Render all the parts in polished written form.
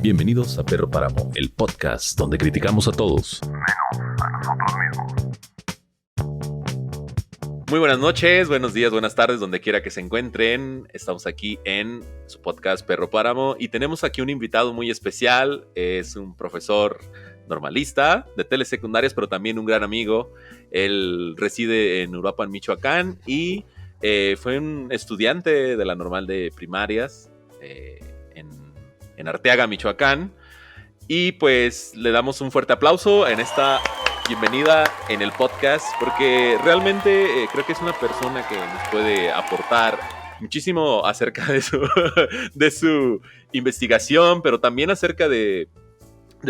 Bienvenidos a Perro Páramo, el podcast donde criticamos a todos, menos a nosotros mismos. Muy buenas noches, buenos días, buenas tardes, donde quiera que se encuentren. Estamos aquí en su podcast Perro Páramo y tenemos aquí un invitado muy especial. Es un profesor normalista de telesecundarias, pero también un gran amigo. Él reside en Uruapan, Michoacán, y fue un estudiante de la normal de primarias en Arteaga, Michoacán. Y pues le damos un fuerte aplauso en esta bienvenida en el podcast, porque realmente creo que es una persona que nos puede aportar muchísimo acerca de su investigación, pero también acerca de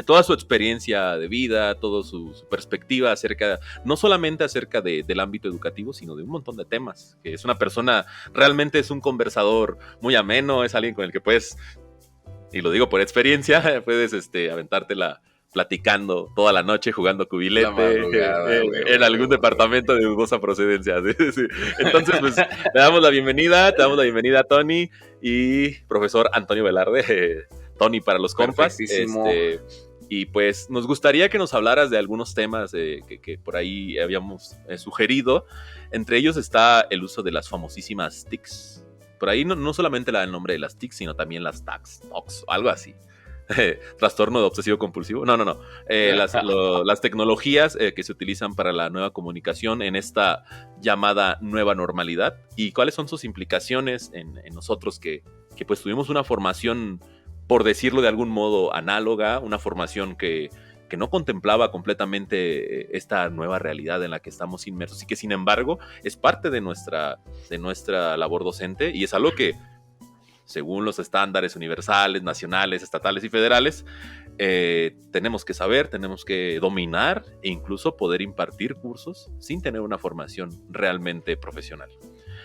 toda su experiencia de vida, toda su perspectiva acerca, no solamente acerca del ámbito educativo, sino de un montón de temas. Que es una persona, realmente es un conversador muy ameno, es alguien con el que puedes, y lo digo por experiencia, puedes aventártela platicando toda la noche, jugando cubilete en algún departamento de dudosa procedencia. Sí. Entonces, pues, te damos la bienvenida a Tony y profesor Antonio Velarde. Tony para los compas. Y pues nos gustaría que nos hablaras de algunos temas que por ahí habíamos sugerido. Entre ellos está el uso de las famosísimas TICs. Por ahí no solamente el nombre de las TICs, sino también las TACs, algo así. Trastorno de obsesivo compulsivo. No. Las tecnologías que se utilizan para la nueva comunicación en esta llamada nueva normalidad. Y cuáles son sus implicaciones en nosotros que pues tuvimos una formación, por decirlo de algún modo, análoga, una formación que no contemplaba completamente esta nueva realidad en la que estamos inmersos y que, sin embargo, es parte de nuestra labor docente, y es algo que, según los estándares universales, nacionales, estatales y federales, tenemos que saber, tenemos que dominar e incluso poder impartir cursos sin tener una formación realmente profesional.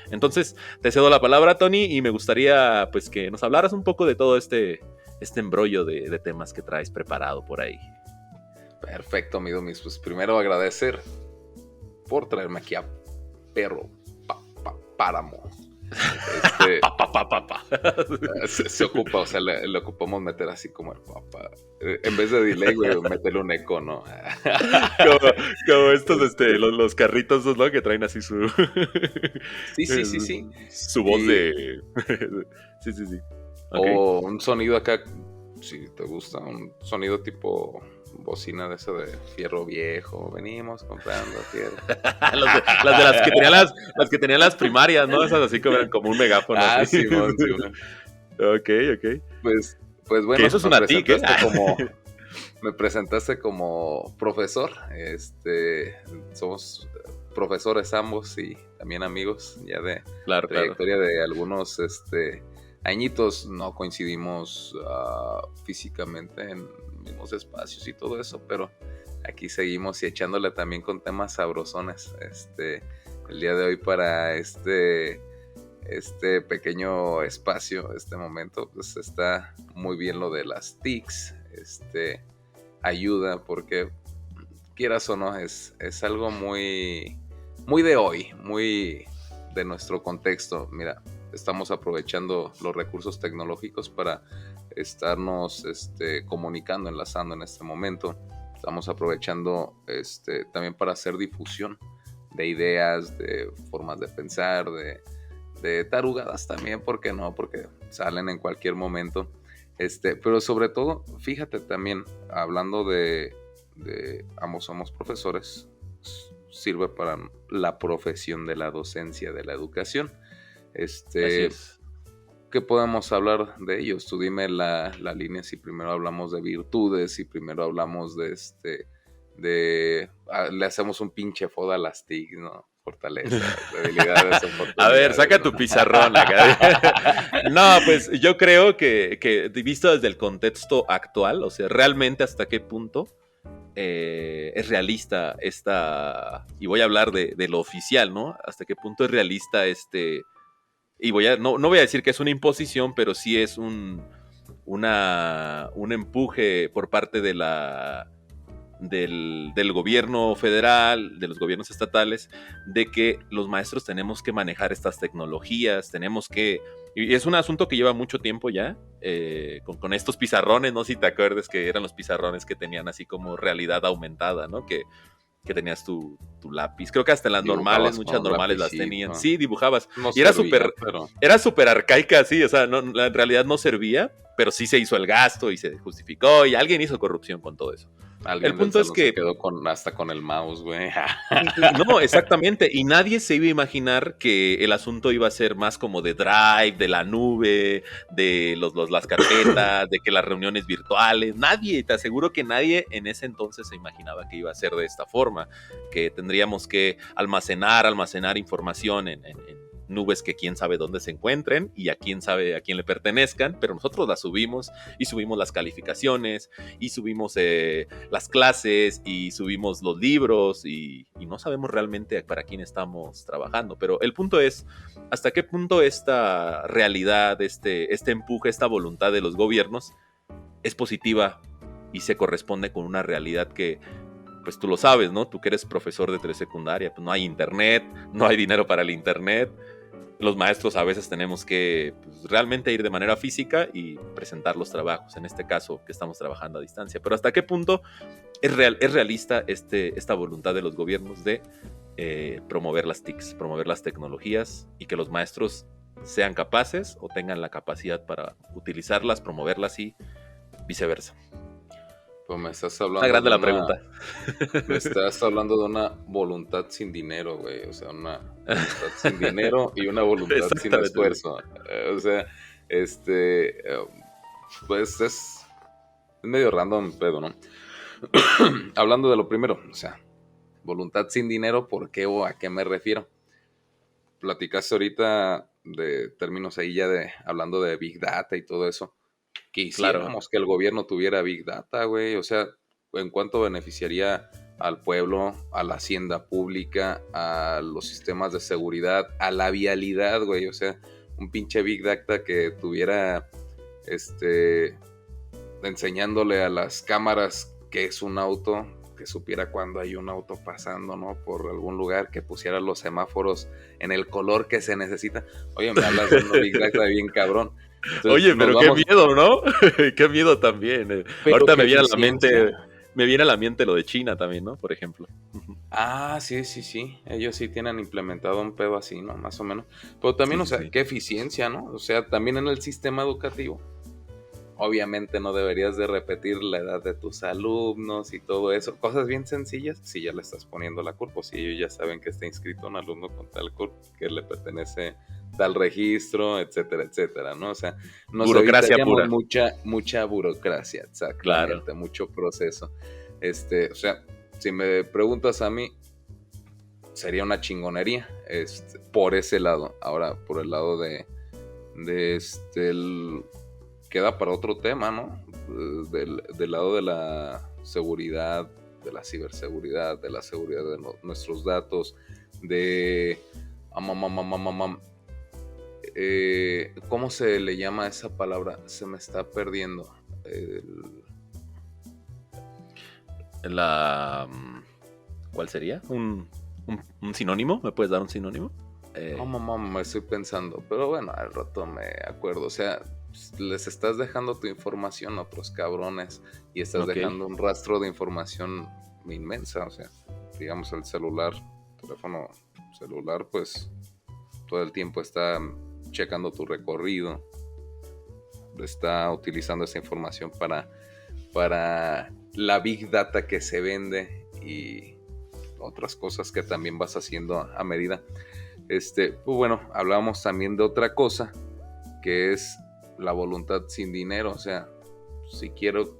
Entonces, te cedo la palabra, Tony, y me gustaría pues que nos hablaras un poco de todo este embrollo de temas que traes preparado por ahí. Perfecto, amigo mío. Pues primero agradecer por traerme aquí a Perro Páramo. Se ocupa, o sea, le ocupamos meter así como el papá. En vez de delay, güey, meterle un eco, ¿no? como estos, los carritos, ¿no? Que traen así su... Sí. Su voz de... Sí. Okay. O un sonido acá, si te gusta, un sonido tipo bocina de ese de fierro viejo. Venimos comprando fierro. las que tenían las primarias, ¿no? Esas así como eran como un megáfono. Sí. Ok. Pues bueno, que eso es una TIC, ¿eh? Me presentaste como profesor. Somos profesores ambos y también amigos ya de trayectoria de algunos añitos. No coincidimos físicamente en mismos espacios y todo eso, pero aquí seguimos y echándole también con temas sabrosones. El día de hoy, para este pequeño espacio, este momento, pues está muy bien lo de las TICs. Ayuda porque, quieras o no, es algo muy, muy de hoy, muy de nuestro contexto. Mira, estamos aprovechando los recursos tecnológicos para estarnos comunicando, enlazando en este momento. Estamos aprovechando también para hacer difusión de ideas, de formas de pensar, de tarugadas también, ¿por qué no? Porque salen en cualquier momento. Pero sobre todo, fíjate también, hablando de ambos somos profesores, sirve para la profesión de la docencia, de la educación. Así es. ¿Qué podemos hablar de ellos? Tú dime la línea, si primero hablamos de virtudes, si primero hablamos le hacemos un pinche foda a las TIC, ¿no? Fortalezas, debilidades, oportunidades. A ver, saca tu pizarrón acá. No, pues yo creo que visto desde el contexto actual, o sea, realmente hasta qué punto es realista y voy a hablar de lo oficial, ¿no? Hasta qué punto es realista y no voy a decir que es una imposición, pero sí es un empuje por parte del gobierno federal, de los gobiernos estatales, de que los maestros tenemos que manejar estas tecnologías, tenemos que Y es un asunto que lleva mucho tiempo ya, con estos pizarrones, no sé si te acuerdas que eran los pizarrones que tenían así como realidad aumentada, ¿no? Que tenías tu lápiz. Creo que hasta en las normales, Dibujabas muchas con normales las tenían. lapicito. Sí, dibujabas. No Y era servía, súper pero era súper arcaica, sí, o sea, no, en realidad no servía, pero sí se hizo el gasto y se justificó y alguien hizo corrupción con todo eso. El alguien del punto es salón se que quedó hasta con el mouse, güey. no, exactamente. Y nadie se iba a imaginar que el asunto iba a ser más como de Drive, de la nube, de las carpetas, de que las reuniones virtuales. Nadie, te aseguro que nadie en ese entonces se imaginaba que iba a ser de esta forma, que tendríamos que almacenar información en nubes que quién sabe dónde se encuentren y a quién sabe a quién le pertenezcan, pero nosotros las subimos y subimos las calificaciones y subimos las clases y subimos los libros y no sabemos realmente para quién estamos trabajando. Pero el punto es, ¿hasta qué punto esta realidad, este empuje, esta voluntad de los gobiernos es positiva y se corresponde con una realidad que, pues tú lo sabes, ¿no? Tú que eres profesor de telesecundaria, pues no hay internet, no hay dinero para el internet. Los maestros a veces tenemos que pues, realmente ir de manera física y presentar los trabajos, en este caso que estamos trabajando a distancia. Pero ¿hasta qué punto es realista esta voluntad de los gobiernos de promover las TICs, promover las tecnologías y que los maestros sean capaces o tengan la capacidad para utilizarlas, promoverlas y viceversa? Pues me estás Está hablando grande de la una, pregunta. me estás hablando de una voluntad sin dinero, güey. O sea, una voluntad sin dinero y una voluntad sin Exactamente. esfuerzo. O sea, pues es medio random, pero ¿no? Hablando de lo primero, o sea, voluntad sin dinero, ¿por qué o a qué me refiero? Platicaste ahorita de términos ahí ya hablando de Big Data y todo eso. Claro. Quisiéramos que el gobierno tuviera Big Data, güey. O sea, ¿en cuánto beneficiaría al pueblo, a la hacienda pública, a los sistemas de seguridad, a la vialidad, güey? O sea, un pinche Big Data que tuviera, enseñándole a las cámaras qué es un auto, que supiera cuando hay un auto pasando, ¿no? Por algún lugar, que pusiera los semáforos en el color que se necesita. Oye, me hablas de un Big Data bien cabrón. Entonces, oye, pero qué miedo, ¿no? Qué miedo también. Ahorita me viene a la mente lo de China también, ¿no? Por ejemplo. Ah, sí. Ellos sí tienen implementado un pedo así, ¿no? Más o menos. Pero también, Sí, o sea, sí. qué eficiencia, ¿no? O sea, también en el sistema educativo. Obviamente no deberías de repetir la edad de tus alumnos y todo eso. Cosas bien sencillas, si ya le estás poniendo la CURP, o si ellos ya saben que está inscrito un alumno con tal CURP, que le pertenece tal registro, etcétera, etcétera, ¿no? O sea, nos Burocracia evitaríamos pura. mucha burocracia, exactamente, Claro. mucho proceso. O sea, si me preguntas a mí, sería una chingonería, por ese lado. Ahora, por el lado queda para otro tema, ¿no? Del lado de la seguridad, de la ciberseguridad, de la seguridad de nuestros datos, de... ¿cómo se le llama esa palabra? Se me está perdiendo. ¿Cuál sería? ¿Un sinónimo? ¿Me puedes dar un sinónimo? Me estoy pensando, pero bueno, al rato me acuerdo. O sea, les estás dejando tu información a otros cabrones y estás dejando un rastro de información inmensa. O sea, digamos el teléfono celular, pues todo el tiempo está checando tu recorrido, está utilizando esa información para la Big Data que se vende y otras cosas que también vas haciendo a medida. Pues bueno, hablábamos también de otra cosa, que es la voluntad sin dinero. O sea, sí quiero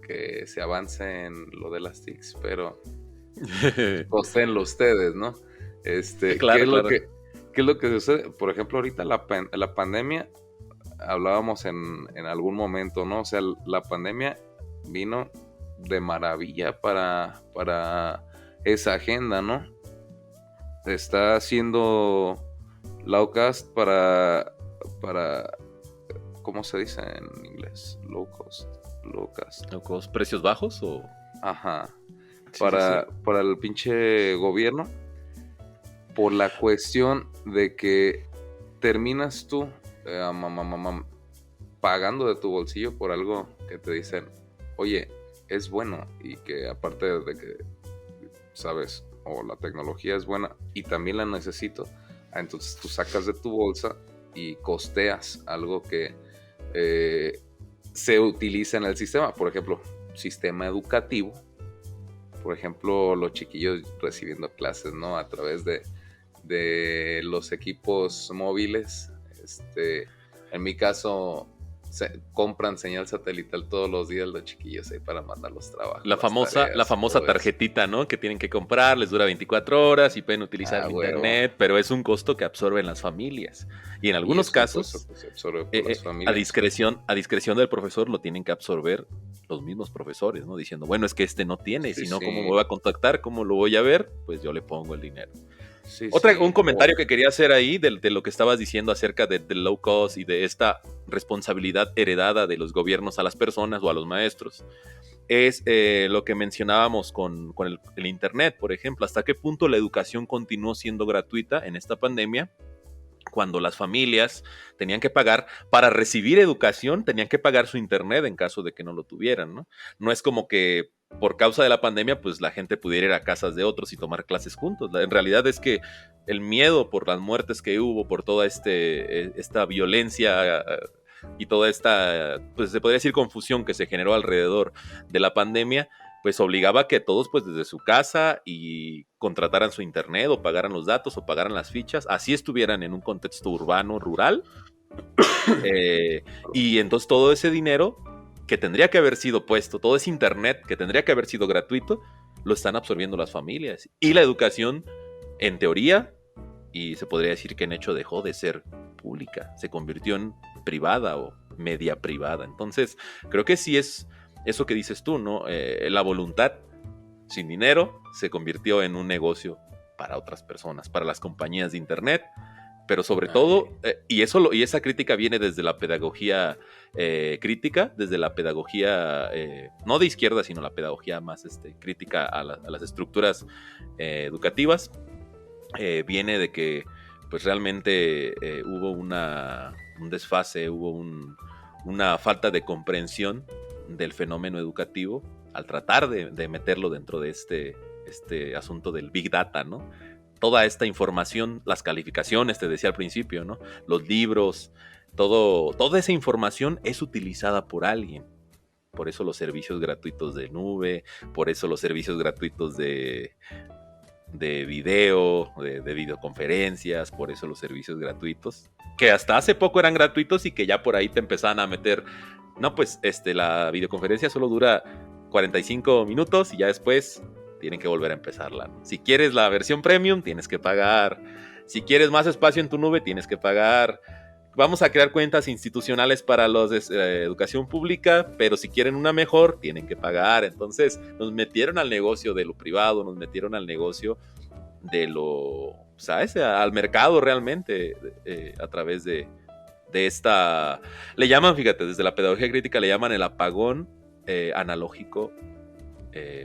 que se avance en lo de las TICs, pero costenlo ustedes, ¿no? Claro, ¿Qué es lo que sucede? Por ejemplo, ahorita la pandemia, hablábamos en algún momento, ¿no? O sea, la pandemia vino de maravilla para esa agenda, ¿no? Está haciendo Lowcast para ¿cómo se dice en inglés? Lowcast. ¿Precios bajos o...? Ajá. Sí, para el pinche gobierno, por la cuestión de que terminas tú pagando de tu bolsillo por algo que te dicen, oye, es bueno, y que aparte de que, sabes, o la tecnología es buena y también la necesito, entonces tú sacas de tu bolsa y costeas algo que se utiliza en el sistema. Por ejemplo, sistema educativo, por ejemplo, los chiquillos recibiendo clases, ¿no? A través de los equipos móviles. En mi caso, compran señal satelital todos los días los chiquillos ahí para mandar los trabajos. La famosa tarjetita, ¿no? Que tienen que comprar, les dura 24 horas y pueden utilizar el internet, pero es un costo que absorben las familias. Y en algunos casos, a discreción del profesor, lo tienen que absorber los mismos profesores, ¿no? Diciendo, bueno, es que no tiene, si no, ¿cómo me voy a contactar? ¿Cómo lo voy a ver? Pues yo le pongo el dinero. Un comentario que quería hacer ahí de lo que estabas diciendo acerca del low cost y de esta responsabilidad heredada de los gobiernos a las personas o a los maestros, es lo que mencionábamos con el internet, por ejemplo. ¿Hasta qué punto la educación continuó siendo gratuita en esta pandemia? Cuando las familias tenían que pagar para recibir educación, tenían que pagar su internet en caso de que no lo tuvieran, ¿no? No es como que por causa de la pandemia, pues la gente pudiera ir a casas de otros y tomar clases juntos. En realidad es que el miedo por las muertes que hubo, por toda esta violencia y toda esta, pues se podría decir, confusión que se generó alrededor de la pandemia, pues obligaba a que todos, pues desde su casa, y contrataran su internet o pagaran los datos o pagaran las fichas, así estuvieran en un contexto urbano, rural. Y entonces todo ese dinero que tendría que haber sido puesto, todo ese internet que tendría que haber sido gratuito, lo están absorbiendo las familias. Y la educación, en teoría, y se podría decir que en hecho dejó de ser pública, se convirtió en privada o media privada. Entonces, creo que sí es eso que dices tú, ¿no? La voluntad sin dinero se convirtió en un negocio para otras personas, para las compañías de internet, pero sobre todo, y esa crítica viene desde la pedagogía crítica, desde la pedagogía no de izquierda, sino la pedagogía más crítica a las estructuras educativas. Viene de que pues realmente hubo un desfase, hubo una falta de comprensión del fenómeno educativo al tratar de meterlo dentro de este asunto del Big Data, ¿no? Toda esta información, las calificaciones, te decía al principio, ¿no? Los libros, toda esa información es utilizada por alguien. Por eso los servicios gratuitos de nube, por eso los servicios gratuitos de video, de videoconferencias, por eso los servicios gratuitos, que hasta hace poco eran gratuitos y que ya por ahí te empezaban a meter, no, pues la videoconferencia solo dura 45 minutos y ya después tienen que volver a empezarla, ¿no? Si quieres la versión premium, tienes que pagar. Si quieres más espacio en tu nube, tienes que pagar. Vamos a crear cuentas institucionales para los de educación pública, pero si quieren una mejor, tienen que pagar. Entonces nos metieron al negocio de lo privado, nos metieron al negocio de lo, ¿sabes? Al mercado realmente, a través de esta, le llaman, fíjate, desde la pedagogía crítica le llaman el apagón analógico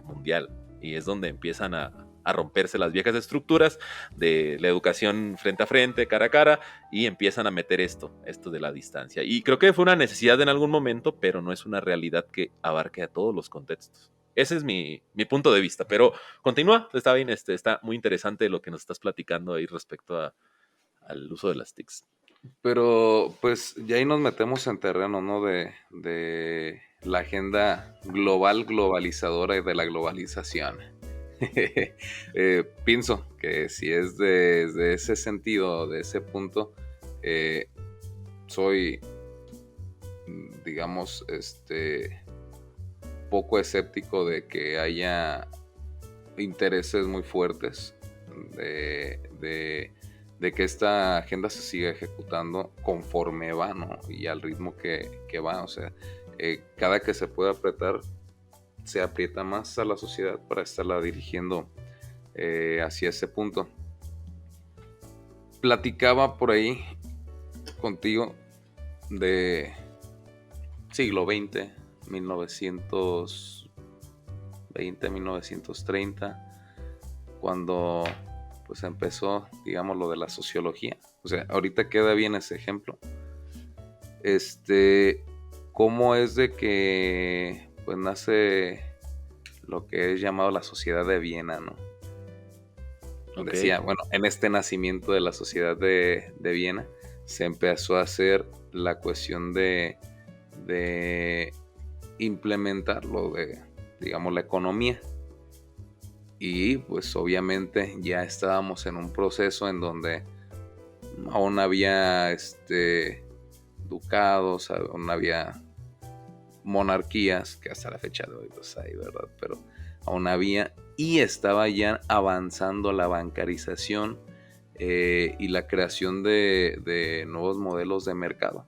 mundial. Y es donde empiezan a romperse las viejas estructuras de la educación frente a frente, cara a cara, y empiezan a meter esto de la distancia. Y creo que fue una necesidad en algún momento, pero no es una realidad que abarque a todos los contextos. Ese es mi punto de vista, pero continúa, está bien, está muy interesante lo que nos estás platicando ahí respecto al uso de las TICs. Pero pues ya ahí nos metemos en terreno, ¿no? De la agenda globalizadora y de la globalización. Pienso que si es de ese sentido, de ese punto, soy, digamos, poco escéptico de que haya intereses muy fuertes de que esta agenda se siga ejecutando conforme va, ¿no? Y al ritmo que va, o sea, cada que se puede apretar, se aprieta más a la sociedad para estarla dirigiendo hacia ese punto. Platicaba por ahí contigo de siglo XX, 1920, 1930, cuando pues empezó, digamos, lo de la sociología. O sea, ahorita queda bien ese ejemplo, cómo es de que pues nace lo que es llamado la Sociedad de Viena, ¿no? Ok. Decía, bueno, en este nacimiento de la Sociedad de Viena se empezó a hacer la cuestión de implementar lo de, digamos, la economía. Y pues obviamente ya estábamos en un proceso en donde aún había ducados, aún había monarquías, que hasta la fecha de hoy pues hay, ¿verdad? Pero aún había, y estaba ya avanzando la bancarización y la creación de nuevos modelos de mercado.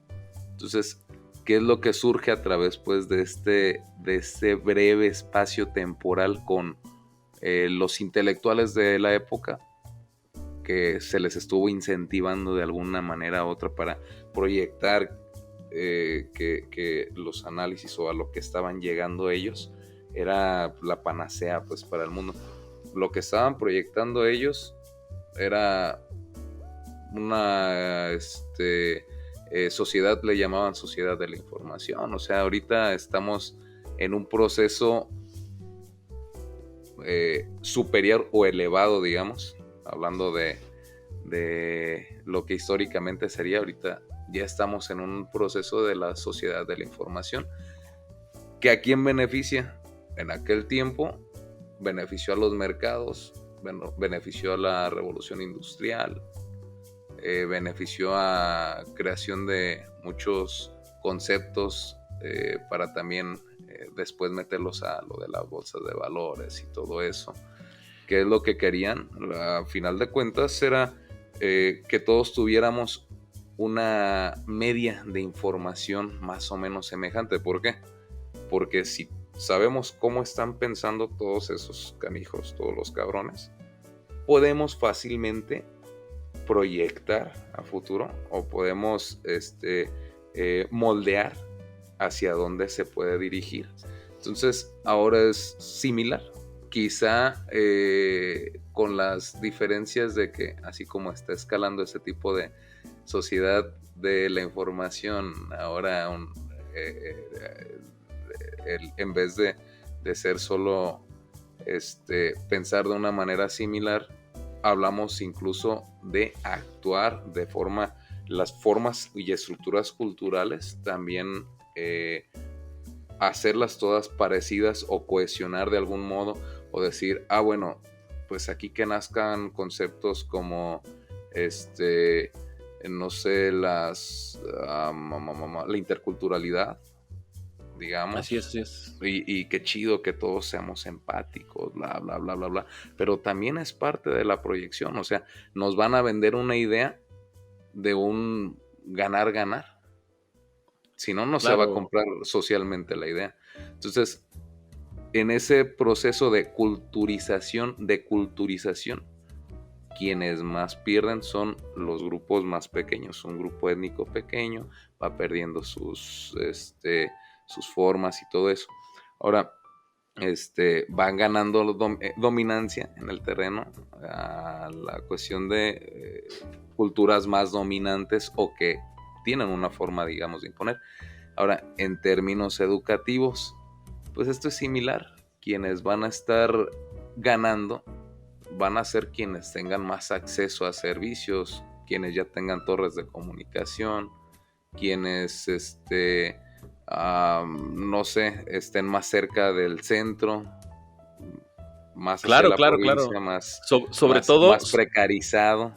Entonces, ¿qué es lo que surge a través pues de este breve espacio temporal con los intelectuales de la época, que se les estuvo incentivando de alguna manera u otra para proyectar que los análisis o a lo que estaban llegando ellos era la panacea pues para el mundo? Lo que estaban proyectando ellos era una sociedad, le llamaban sociedad de la información. O sea, ahorita estamos en un proceso superior o elevado, digamos, hablando de lo que históricamente sería. Ahorita ya estamos en un proceso de la sociedad de la información, que a quién beneficia. En aquel tiempo benefició a los mercados, benefició a la revolución industrial, benefició a creación de muchos conceptos para también después meterlos a lo de las bolsas de valores y todo eso. ¿Qué es lo que querían? A final de cuentas era que todos tuviéramos una media de información más o menos semejante. ¿Por qué? Porque si sabemos cómo están pensando todos esos canijos, todos los cabrones, podemos fácilmente proyectar a futuro, o podemos moldear hacia dónde se puede dirigir. Entonces ahora es similar, quizá con las diferencias de que así como está escalando ese tipo de sociedad de la información, ahora en vez de ser solo pensar de una manera similar, hablamos incluso de actuar de forma, las formas y estructuras culturales también hacerlas todas parecidas o cohesionar de algún modo, o decir, bueno, pues aquí que nazcan conceptos como no sé, la interculturalidad, digamos. Así es, así es. Y qué chido que todos seamos empáticos, bla, bla, bla, bla, bla. Pero también es parte de la proyección. O sea, nos van a vender una idea de un ganar-ganar. Si no, no se va a comprar socialmente la idea. Entonces, en ese proceso de culturización, quienes más pierden son los grupos más pequeños. Un grupo étnico pequeño va perdiendo sus formas y todo eso. Ahora, van ganando dominancia en el terreno a la cuestión de culturas más dominantes o que tienen una forma, digamos, de imponer. Ahora, en términos educativos, pues esto es similar. Quienes van a estar ganando van a ser quienes tengan más acceso a servicios, quienes ya tengan torres de comunicación, quienes no sé, estén más cerca del centro, más hacia la provincia, más, sobre más, todo, más precarizado.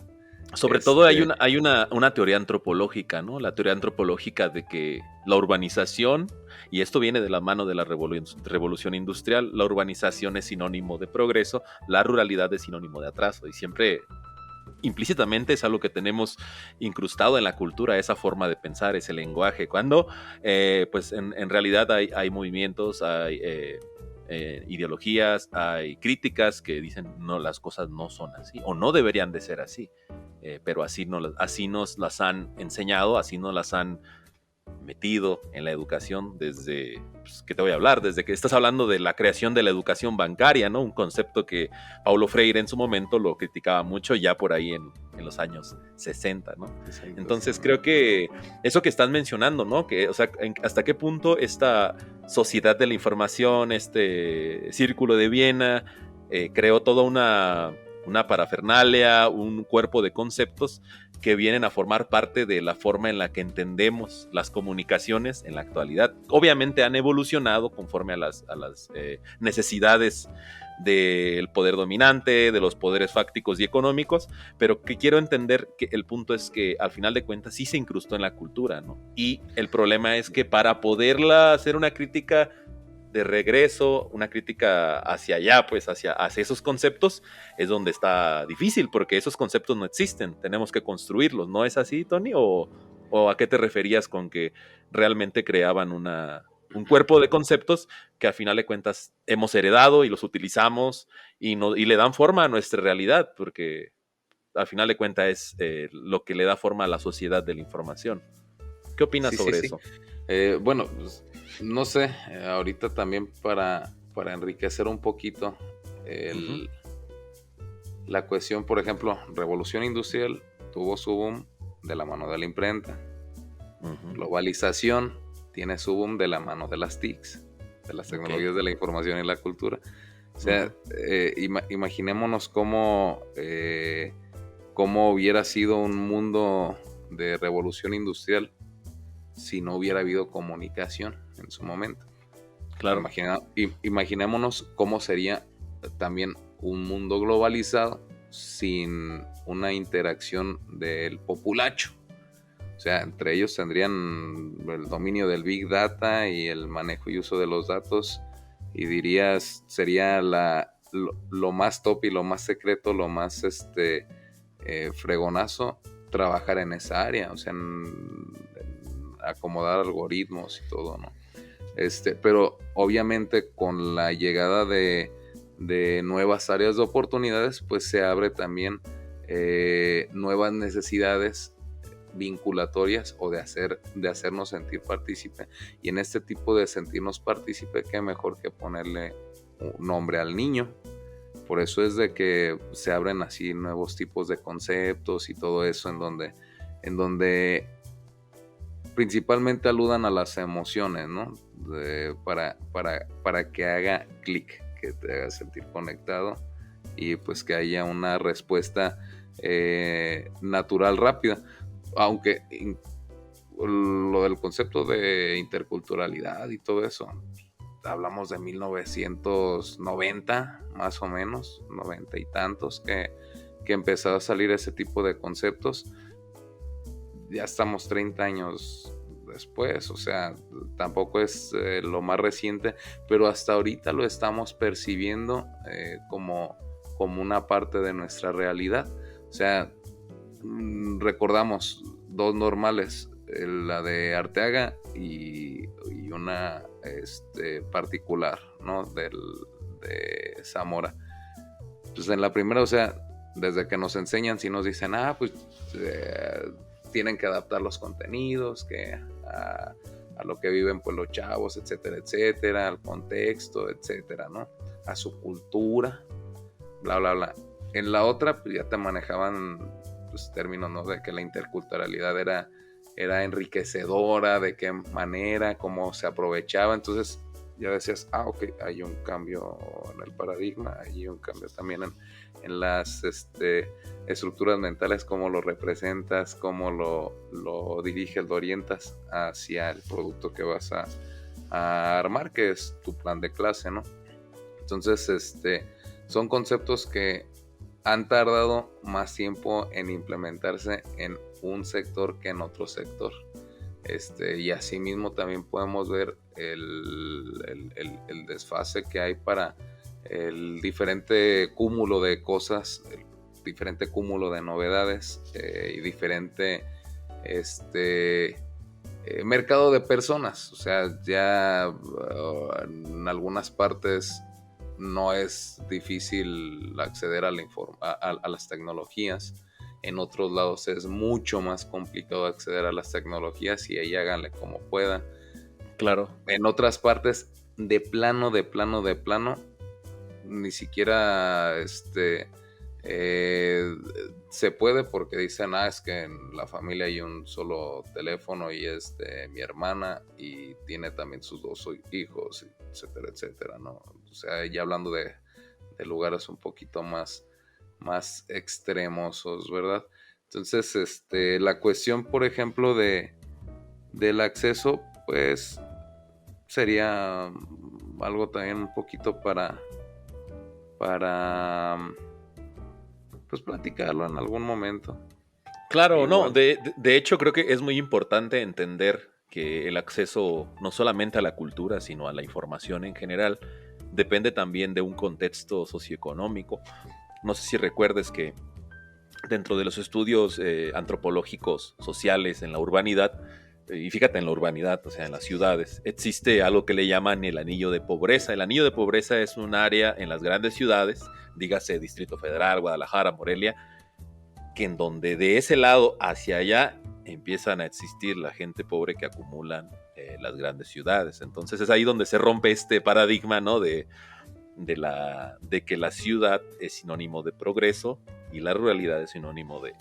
Sobre todo hay una teoría antropológica, ¿no? La teoría antropológica de que la urbanización, y esto viene de la mano de la revolución industrial, la urbanización es sinónimo de progreso, la ruralidad es sinónimo de atraso, y siempre implícitamente es algo que tenemos incrustado en la cultura, esa forma de pensar, ese lenguaje, cuando pues en realidad hay movimientos, hay ideologías, hay críticas que dicen no, las cosas no son así o no deberían de ser así, pero así nos las han enseñado, así nos las han metido en la educación desde, pues, ¿qué te voy a hablar? Desde que estás hablando de la creación de la educación bancaria, ¿no? Un concepto que Paulo Freire en su momento lo criticaba mucho ya por ahí en los años 60, ¿no? Entonces creo que eso que estás mencionando, ¿no? Que, o sea, hasta qué punto esta sociedad de la información, este círculo de Viena, creó toda una parafernalia, un cuerpo de conceptos que vienen a formar parte de la forma en la que entendemos las comunicaciones en la actualidad. Obviamente han evolucionado conforme a las necesidades del poder dominante, de los poderes fácticos y económicos, pero que quiero entender que el punto es que al final de cuentas sí se incrustó en la cultura, ¿no? Y el problema es que para poderla hacer una crítica de regreso, una crítica hacia allá, pues hacia esos conceptos, es donde está difícil, porque esos conceptos no existen, tenemos que construirlos, ¿no es así, Tony? ¿O a qué te referías con que realmente creaban un cuerpo de conceptos que a final de cuentas hemos heredado y los utilizamos y le dan forma a nuestra realidad? Porque al final de cuentas es lo que le da forma a la sociedad de la información. ¿Qué opinas sobre eso? Bueno, pues, no sé, ahorita también para enriquecer un poquito la cuestión, por ejemplo, Revolución Industrial tuvo su boom de la mano de la imprenta. Globalización tiene su boom de la mano de las TICs, de las tecnologías de la información y la cultura. O sea, imaginémonos cómo hubiera sido un mundo de revolución industrial si no hubiera habido comunicación en su momento. Claro. Imaginémonos cómo sería también un mundo globalizado sin una interacción del populacho. O sea, entre ellos tendrían el dominio del Big Data y el manejo y uso de los datos, y dirías, sería lo más top y lo más secreto, lo más fregonazo, trabajar en esa área, o sea, en acomodar algoritmos y todo, ¿no? Pero obviamente con la llegada de nuevas áreas de oportunidades, pues se abre también nuevas necesidades vinculatorias o de hacernos sentir partícipe. Y en este tipo de sentirnos partícipe, qué mejor que ponerle un nombre al niño. Por eso es de que se abren así nuevos tipos de conceptos y todo eso, en donde principalmente aludan a las emociones, ¿no? Para que haga clic, que te haga sentir conectado y pues que haya una respuesta natural, rápida. Aunque lo del concepto de interculturalidad y todo eso, hablamos de 1990, más o menos, 90 y tantos, que empezó a salir ese tipo de conceptos. Ya estamos 30 años después, o sea, tampoco es lo más reciente, pero hasta ahorita lo estamos percibiendo como una parte de nuestra realidad. O sea, recordamos dos normales, la de Arteaga y una particular, ¿no? De Zamora. Pues en la primera, o sea, desde que nos enseñan, si nos dicen, pues tienen que adaptar los contenidos que a lo que viven pues los chavos, etcétera, etcétera, al contexto, etcétera, ¿no? A su cultura, bla, bla, bla. En la otra, pues ya te manejaban pues, términos, ¿no? De que la interculturalidad era enriquecedora, de qué manera, cómo se aprovechaba. Entonces ya decías, ok, hay un cambio en el paradigma, hay un cambio también en las estructuras mentales, cómo lo representas, cómo lo diriges, lo orientas hacia el producto que vas a armar, que es tu plan de clase, ¿no? Entonces, son conceptos que han tardado más tiempo en implementarse en un sector que en otro sector. Y asimismo también podemos ver el desfase que hay para el diferente cúmulo de cosas, el diferente cúmulo de novedades y diferente mercado de personas. O sea, ya en algunas partes no es difícil acceder a las tecnologías, en otros lados es mucho más complicado acceder a las tecnologías y ahí háganle como puedan. Claro. En otras partes, de plano, ni siquiera se puede, porque dicen, es que en la familia hay un solo teléfono y es de mi hermana y tiene también sus 2 hijos, etcétera, etcétera, ¿no? O sea, ya hablando de lugares un poquito más extremosos, ¿verdad? Entonces, la cuestión, por ejemplo, del acceso, pues sería algo también un poquito para pues platicarlo en algún momento. Claro, no, de hecho creo que es muy importante entender que el acceso no solamente a la cultura, sino a la información en general, depende también de un contexto socioeconómico. No sé si recuerdes que dentro de los estudios antropológicos sociales en la urbanidad, y fíjate en la urbanidad, o sea, en las ciudades, existe algo que le llaman el anillo de pobreza. El anillo de pobreza es un área en las grandes ciudades, dígase Distrito Federal, Guadalajara, Morelia, que en donde de ese lado hacia allá empiezan a existir la gente pobre que acumulan las grandes ciudades. Entonces es ahí donde se rompe este paradigma, ¿no? de que la ciudad es sinónimo de progreso y la ruralidad es sinónimo de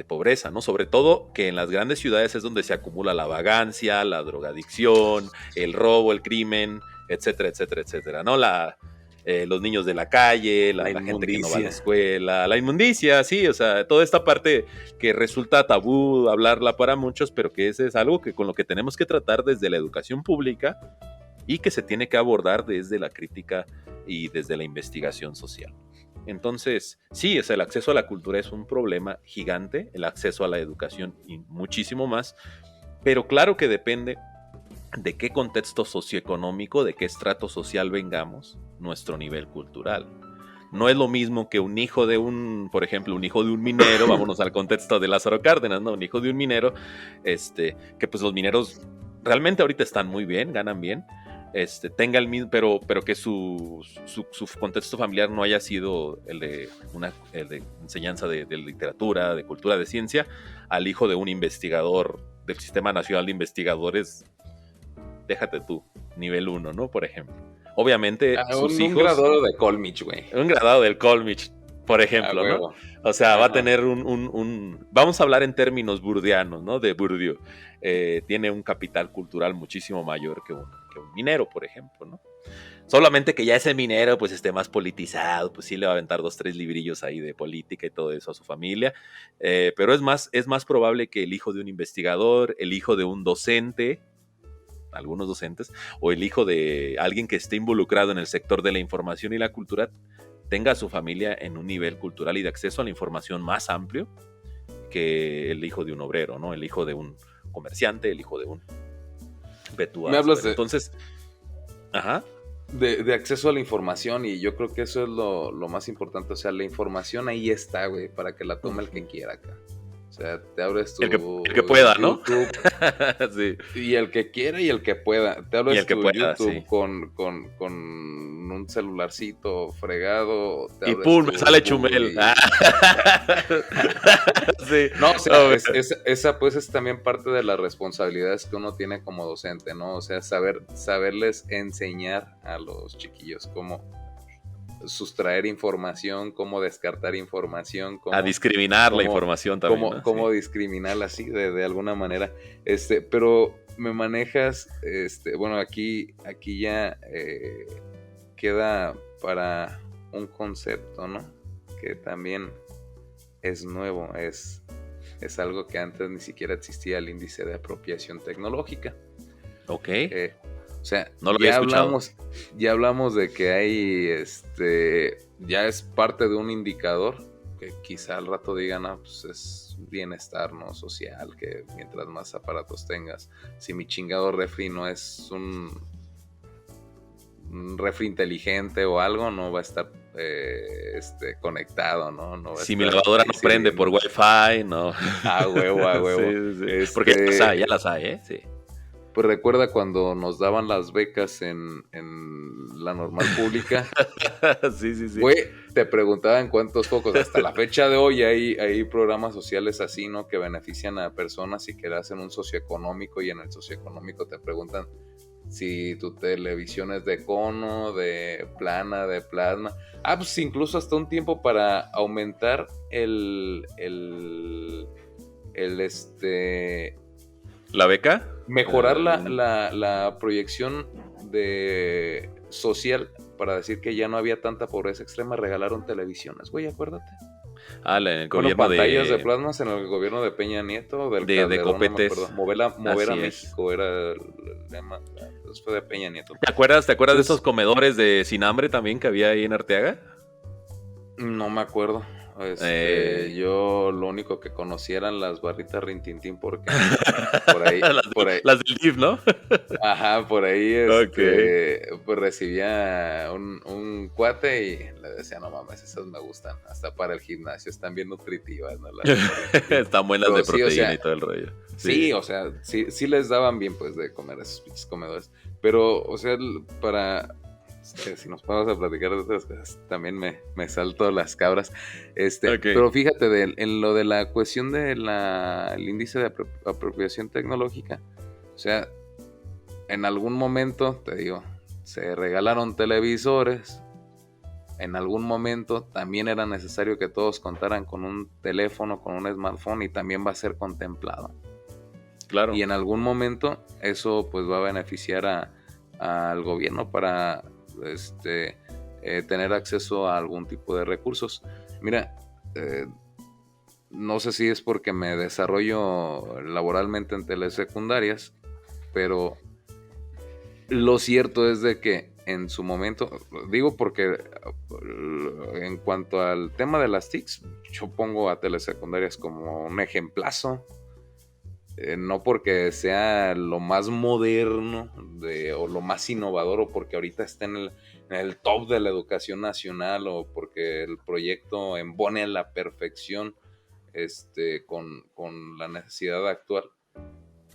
pobreza, ¿no? Sobre todo que en las grandes ciudades es donde se acumula la vagancia, la drogadicción, el robo, el crimen, etcétera, etcétera, etcétera, ¿no? Los niños de la calle, la gente que no va a la escuela, la inmundicia, sí, o sea, toda esta parte que resulta tabú hablarla para muchos, pero que ese es algo que con lo que tenemos que tratar desde la educación pública y que se tiene que abordar desde la crítica y desde la investigación social. Entonces, sí, el acceso a la cultura es un problema gigante, el acceso a la educación y muchísimo más, pero claro que depende de qué contexto socioeconómico, de qué estrato social vengamos, nuestro nivel cultural. No es lo mismo que un hijo de por ejemplo, un hijo de un minero, vámonos al contexto de Lázaro Cárdenas, ¿no? Un hijo de un minero, que pues los mineros realmente ahorita están muy bien, ganan bien, tenga el mismo, pero que su contexto familiar no haya sido el de enseñanza de literatura, de cultura, de ciencia, al hijo de un investigador del Sistema Nacional de Investigadores, déjate tú, nivel 1, ¿no? Por ejemplo. Obviamente, sus hijos... Un graduado de Colmich, güey. Un graduado del Colmich, por ejemplo, ¿no? O sea, va a tener vamos a hablar en términos burdianos, ¿no? De Bourdieu. Tiene un capital cultural muchísimo mayor que un minero, por ejemplo, ¿no? Solamente que ya ese minero pues esté más politizado, pues sí le va a aventar 2, 3 librillos ahí de política y todo eso a su familia, pero es más probable que el hijo de un investigador, el hijo de un docente, algunos docentes, o el hijo de alguien que esté involucrado en el sector de la información y la cultura, tenga a su familia en un nivel cultural y de acceso a la información más amplio que el hijo de un obrero, ¿no? El hijo de un comerciante, el hijo de un Betuaz. Me hablas entonces, ajá. De acceso a la información, y yo creo que eso es lo más importante. O sea, la información ahí está, güey, para que la tome el que quiera acá. O sea, te abres tu... El que pueda, YouTube, ¿no? Sí. Y el que quiera y el que pueda. Te abres tu YouTube, sí, con un celularcito fregado. Y pum, me sale Chumel. Sí. No, o sea, esa pues es también parte de las responsabilidades que uno tiene como docente, ¿no? O sea, saberles enseñar a los chiquillos cómo sustraer información, cómo descartar información, a discriminar la información también, ¿no? Cómo discriminarla así de alguna manera. Pero me manejas, bueno, aquí ya queda para un concepto, ¿no? Que también es nuevo, es algo que antes ni siquiera existía, el índice de apropiación tecnológica. Ok. O sea, no lo había escuchado. Ya hablamos de que hay, ya es parte de un indicador que quizá al rato digan, pues es bienestar, ¿no? Social, que mientras más aparatos tengas, si mi chingado refri no es un refri inteligente o algo, no va a estar conectado, ¿no? No va si mi lavadora no prende por Wi-Fi, no. A huevo. Sí. Porque ya las hay, ¿eh? Sí. Pues recuerda cuando nos daban las becas en la normal pública. Sí. Güey, te preguntaban cuántos focos. Hasta la fecha de hoy hay programas sociales así, ¿no? Que benefician a personas y que le hacen un socioeconómico, y en el socioeconómico te preguntan si tu televisión es de cono, de plana, de plasma. Pues incluso hasta un tiempo para aumentar ¿La beca? mejorar la proyección de social, para decir que ya no había tanta pobreza extrema, regalaron televisiones, güey, acuérdate. En el Bueno, gobierno pantallas de plasmas en el gobierno de Peña Nieto, del de Calderón, no me Copetes. acuerdo. Mover a Así es. México era el lema, fue de Peña Nieto. ¿Te acuerdas de Entonces, esos comedores de Sin Hambre también que había ahí en Arteaga? No me acuerdo. Yo lo único que conocía eran las barritas Rintintín, porque las del DIF, ¿no? Ajá, por ahí Ok. pues recibía un cuate y le decía, no mames, esas me gustan, hasta para el gimnasio, están bien nutritivas, ¿no? Están buenas Pero de sí, proteína, o sea, y todo el rollo. Sí, o sea, sí les daban bien, pues, de comer a esos pinches comedores. Pero, o sea, si nos vamos a platicar de otras cosas, también me salto las cabras. Ok. Pero fíjate, en lo de la cuestión del índice de apropiación tecnológica, o sea, en algún momento, te digo, se regalaron televisores. En algún momento también era necesario que todos contaran con un teléfono, con un smartphone, y también va a ser contemplado. Claro. Y en algún momento eso pues va a beneficiar al gobierno para tener acceso a algún tipo de recursos. Mira, no sé si es porque me desarrollo laboralmente en telesecundarias, pero lo cierto es de que en su momento, digo porque en cuanto al tema de las TICs, yo pongo a telesecundarias como un ejemplazo. No porque sea lo más moderno o lo más innovador, o porque ahorita esté en el top de la educación nacional, o porque el proyecto embone a la perfección con la necesidad actual,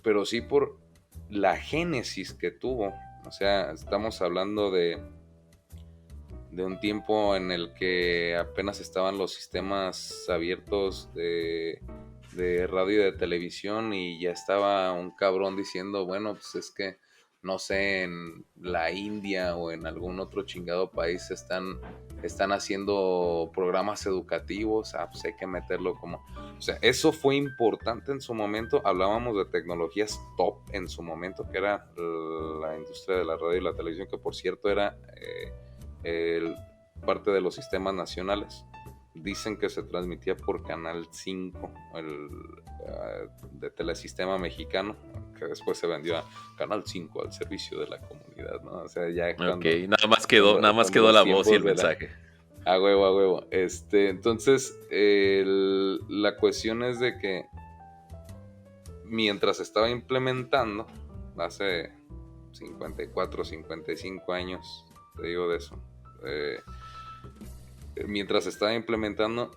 pero sí por la génesis que tuvo. O sea, estamos hablando de un tiempo en el que apenas estaban los sistemas abiertos de radio y de televisión, y ya estaba un cabrón diciendo, bueno, pues es que no sé, en la India o en algún otro chingado país están haciendo programas educativos, pues hay que meterlo como... O sea, eso fue importante en su momento. Hablábamos de tecnologías top en su momento, que era la industria de la radio y la televisión, que por cierto era parte de los sistemas nacionales. Dicen que se transmitía por Canal 5, de Telesistema Mexicano, que después se vendió a Canal 5 al servicio de la comunidad, ¿no? O sea, ya cuando, nada más quedó la voz y el mensaje. A huevo. Entonces, la cuestión es de que mientras estaba implementando, hace 54, 55 años, te digo de eso, mientras estaba implementando,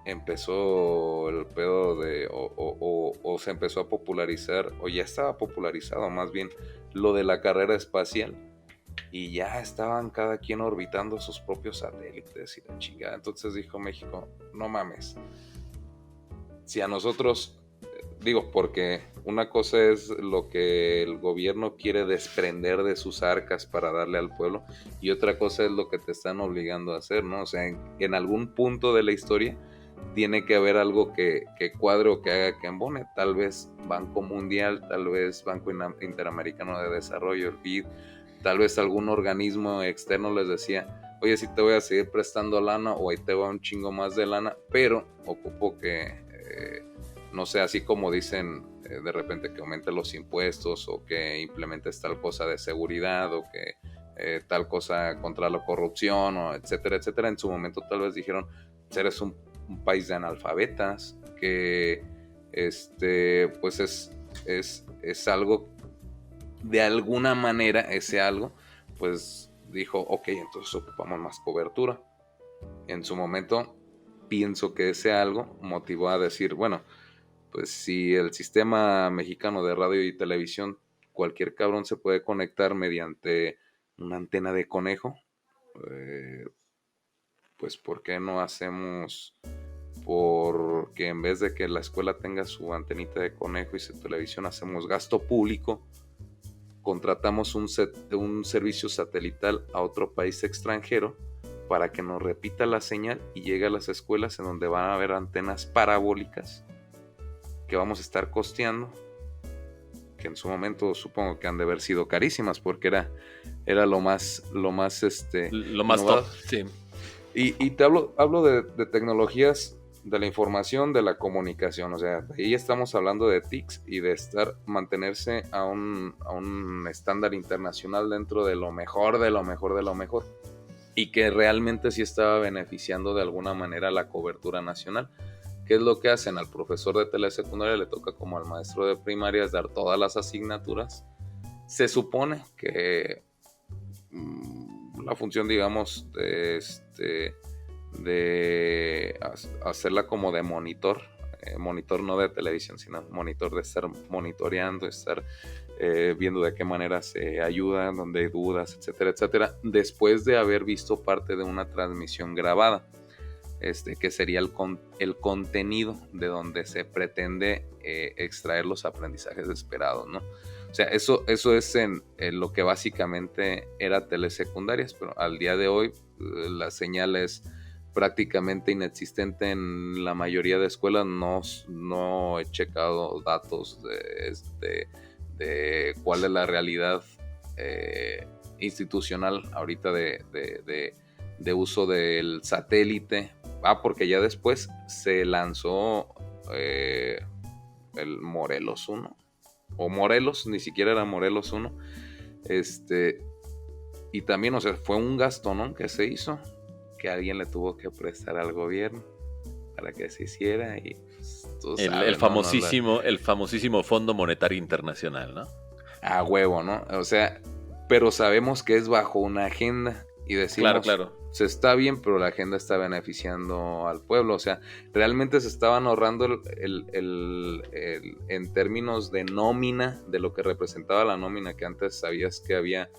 empezó el pedo de, o se empezó a popularizar, o ya estaba popularizado más bien, lo de la carrera espacial, y ya estaban cada quien orbitando sus propios satélites y la chingada. Entonces dijo México, no mames, si a nosotros, digo, porque una cosa es lo que el gobierno quiere desprender de sus arcas para darle al pueblo, y otra cosa es lo que te están obligando a hacer, ¿no? O sea, en algún punto de la historia tiene que haber algo que cuadre o que haga que embone. Tal vez Banco Mundial, tal vez Banco Interamericano de Desarrollo, el BID, tal vez algún organismo externo les decía, oye, sí te voy a seguir prestando lana, o ahí te va un chingo más de lana, pero ocupo que, no sé, así como dicen de repente que aumente los impuestos, o que implementes tal cosa de seguridad, o que tal cosa contra la corrupción, o etcétera, etcétera. En su momento tal vez dijeron, eres un país de analfabetas, que pues es algo, de alguna manera ese algo, pues dijo, ok, entonces ocupamos más cobertura. En su momento pienso que ese algo motivó a decir, bueno, pues si el sistema mexicano de radio y televisión cualquier cabrón se puede conectar mediante una antena de conejo. Pues ¿por qué no hacemos porque en vez de que la escuela tenga su antenita de conejo y su televisión, hacemos gasto público, contratamos un servicio satelital a otro país extranjero para que nos repita la señal y llegue a las escuelas en donde van a haber antenas parabólicas que vamos a estar costeando, que en su momento supongo que han de haber sido carísimas porque era lo más top, sí. Y te hablo de tecnologías de la información, de la comunicación, o sea, ahí estamos hablando de TICs y de mantenerse a un estándar internacional dentro de lo mejor, de lo mejor, de lo mejor, y que realmente sí estaba beneficiando de alguna manera la cobertura nacional. ¿Qué es lo que hacen? Al profesor de telesecundaria le toca, como al maestro de primaria, dar todas las asignaturas. Se supone que la función, digamos, de hacerla como de monitor no de televisión, sino monitor, de estar monitoreando, estar viendo de qué manera se ayuda, donde hay dudas, etcétera, etcétera, después de haber visto parte de una transmisión grabada, que sería el contenido de donde se pretende extraer los aprendizajes esperados, ¿no? O sea, eso es en lo que básicamente era telesecundarias, pero al día de hoy la señal es prácticamente inexistente en la mayoría de escuelas. No he checado datos de cuál es la realidad institucional ahorita de uso del satélite. Porque ya después se lanzó el Morelos 1, o Morelos, ni siquiera era Morelos 1, y también, o sea, fue un gasto, ¿no?, que se hizo, que alguien le tuvo que prestar al gobierno para que se hiciera, y pues, tú sabes, el famosísimo Fondo Monetario Internacional, ¿no? A huevo, ¿no? O sea, pero sabemos que es bajo una agenda y decimos, claro. Se está bien, pero la agenda está beneficiando al pueblo. O sea, realmente se estaban ahorrando en términos de nómina, de lo que representaba la nómina, que antes sabías que había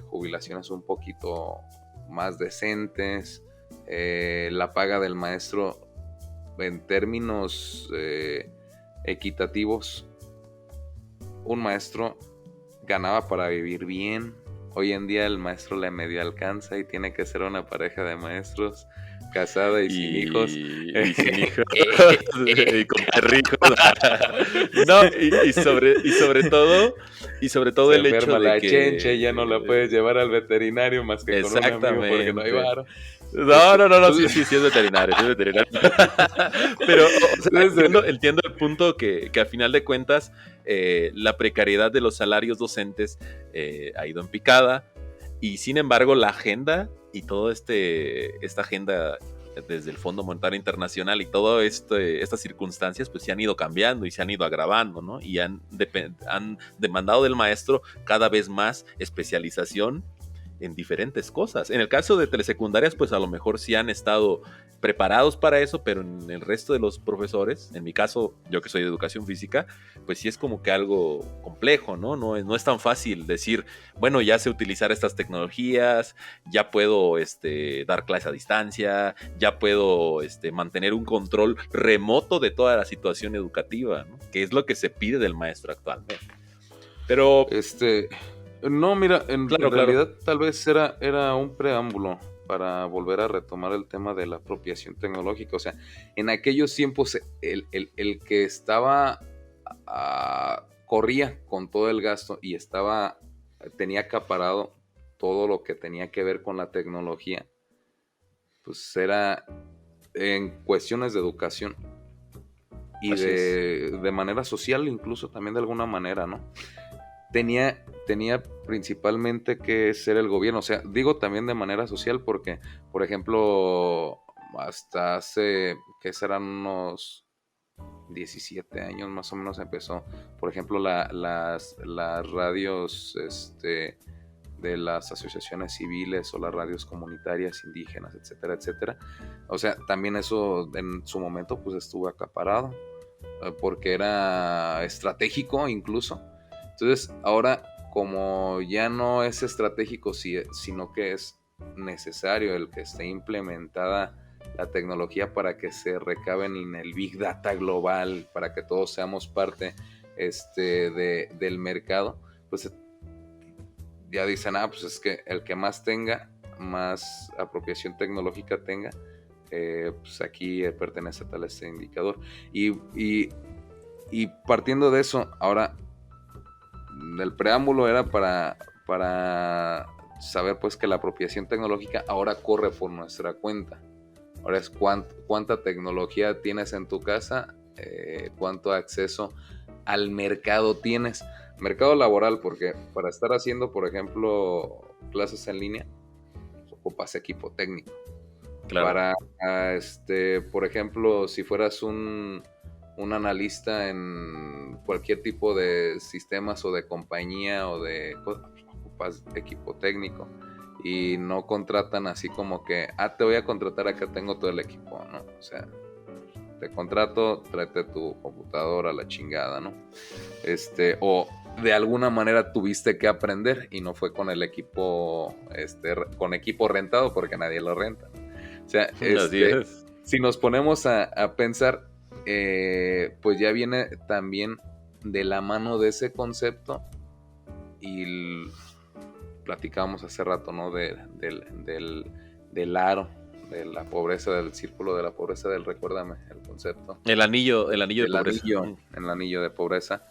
jubilaciones un poquito más decentes, la paga del maestro en términos equitativos. Un maestro ganaba para vivir bien. Hoy en día el maestro le medio alcanza y tiene que ser una pareja de maestros casada y sin hijos. Y sin hijos. Y con perrijos. No, y sobre todo se el hecho de la que... chencha y ya no la puedes llevar al veterinario más que con un amigo porque no hay varo. No, sí es veterinario, Pero o sea, entiendo el punto que a final de cuentas la precariedad de los salarios docentes ha ido en picada, y sin embargo la agenda y toda esta agenda desde el Fondo Monetario Internacional y todas estas circunstancias pues se han ido cambiando y se han ido agravando, ¿no? Y han demandado del maestro cada vez más especialización en diferentes cosas. En el caso de telesecundarias, pues a lo mejor sí han estado preparados para eso, pero en el resto de los profesores, en mi caso, yo que soy de educación física, pues sí es como que algo complejo, ¿no? No es tan fácil decir, bueno, ya sé utilizar estas tecnologías, ya puedo dar clase a distancia, ya puedo mantener un control remoto de toda la situación educativa, ¿no? Que es lo que se pide del maestro actualmente. Pero... No, mira, en realidad tal vez era un preámbulo para volver a retomar el tema de la apropiación tecnológica. O sea, en aquellos tiempos el que estaba corría con todo el gasto y tenía acaparado todo lo que tenía que ver con la tecnología, pues era en cuestiones de educación y de manera social, incluso también de alguna manera, ¿no? Tenía principalmente que ser el gobierno. O sea, digo también de manera social porque, por ejemplo, hasta hace, que serán unos 17 años más o menos, empezó, por ejemplo, las radios de las asociaciones civiles o las radios comunitarias indígenas, etcétera, etcétera. O sea, también eso en su momento pues estuvo acaparado porque era estratégico incluso. Entonces, ahora, como ya no es estratégico, sino que es necesario el que esté implementada la tecnología para que se recaben en el Big Data global, para que todos seamos parte del mercado, pues ya dicen, pues es que el que más tenga, más apropiación tecnológica tenga, pues aquí pertenece a tal indicador. Y partiendo de eso, ahora, el preámbulo era para saber pues que la apropiación tecnológica ahora corre por nuestra cuenta. Ahora es cuánta tecnología tienes en tu casa, cuánto acceso al mercado tienes. Mercado laboral, porque para estar haciendo, por ejemplo, clases en línea, ocupas equipo técnico. Claro. Para, por ejemplo, si fueras un analista en cualquier tipo de sistemas o de compañía o de cosas, ocupas equipo técnico. Y no contratan así como que, te voy a contratar, acá tengo todo el equipo, ¿no? O sea, te contrato, tráete tu computadora a la chingada, ¿no? O de alguna manera tuviste que aprender y no fue con el equipo, con equipo rentado, porque nadie lo renta. O sea, si nos ponemos a pensar, pues ya viene también de la mano de ese concepto y platicábamos hace rato, ¿no? Del aro, de la pobreza, del círculo de la pobreza, recuérdame el concepto. El anillo de pobreza. El anillo de pobreza.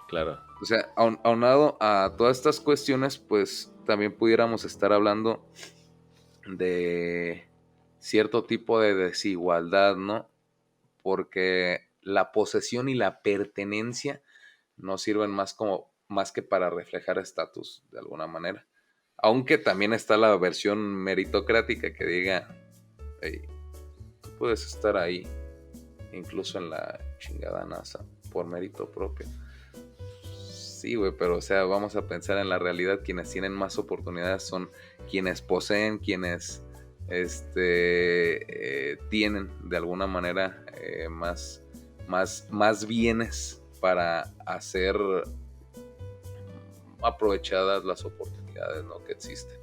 Claro. O sea, aunado a todas estas cuestiones, pues también pudiéramos estar hablando de cierto tipo de desigualdad, ¿no? Porque la posesión y la pertenencia no sirven más que para reflejar estatus de alguna manera. Aunque también está la versión meritocrática que diga, hey, tú puedes estar ahí, incluso en la chingada NASA, por mérito propio. Sí, güey, pero o sea, vamos a pensar en la realidad. Quienes tienen más oportunidades son quienes poseen, quienes tienen de alguna manera más bienes para hacer aprovechadas las oportunidades, ¿no?, que existen.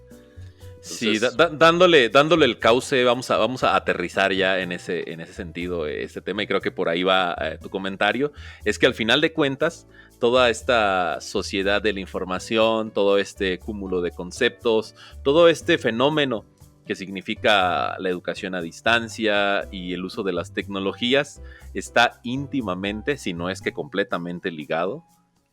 Entonces, sí, dándole el cauce, vamos a aterrizar ya en ese sentido este tema, y creo que por ahí va tu comentario. Es que al final de cuentas, toda esta sociedad de la información, todo este cúmulo de conceptos, todo este fenómeno que significa la educación a distancia y el uso de las tecnologías, está íntimamente, si no es que completamente ligado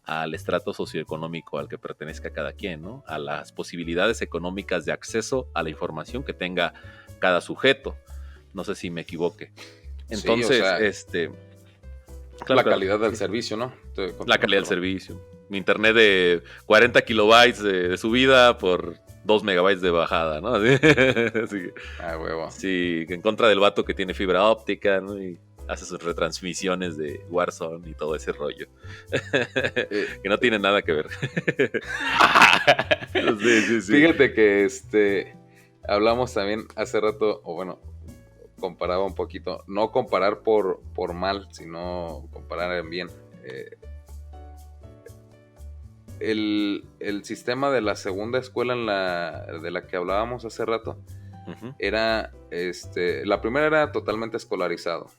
al estrato socioeconómico al que pertenezca cada quien, ¿no? A las posibilidades económicas de acceso a la información que tenga cada sujeto. No sé si me equivoque. Entonces, sí, claro, calidad del servicio, ¿no? La calidad del servicio. Mi internet de 40 kilobytes de subida por 2 megabytes de bajada, ¿no? Así que, huevo. Sí, en contra del vato que tiene fibra óptica, ¿no? Y hace sus retransmisiones de Warzone y todo ese rollo. Que no tiene nada que ver. Sí. Fíjate que hablamos también hace rato, o bueno, comparaba un poquito. No comparar por mal, sino comparar en bien. El sistema de la segunda escuela de la que hablábamos hace rato, uh-huh, era, la primera era totalmente escolarizado.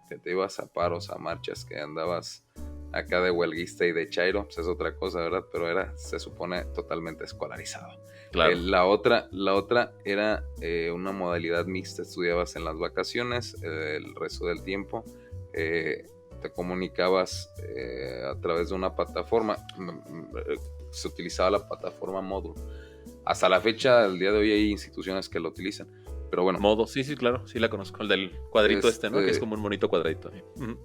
Que te ibas a paros, a marchas, que andabas acá de huelguista y de chairo, pues es otra cosa, ¿verdad? Pero se supone totalmente escolarizado. Claro. La otra era una modalidad mixta. Estudiabas en las vacaciones, el resto del tiempo te comunicabas a través de una plataforma. Se utilizaba la plataforma Moodle. Hasta la fecha, el día de hoy, hay instituciones que lo utilizan. Pero bueno. Modo, sí, claro, sí la conozco. El del cuadrito ¿no? Que es como un monito cuadradito. Uh-huh.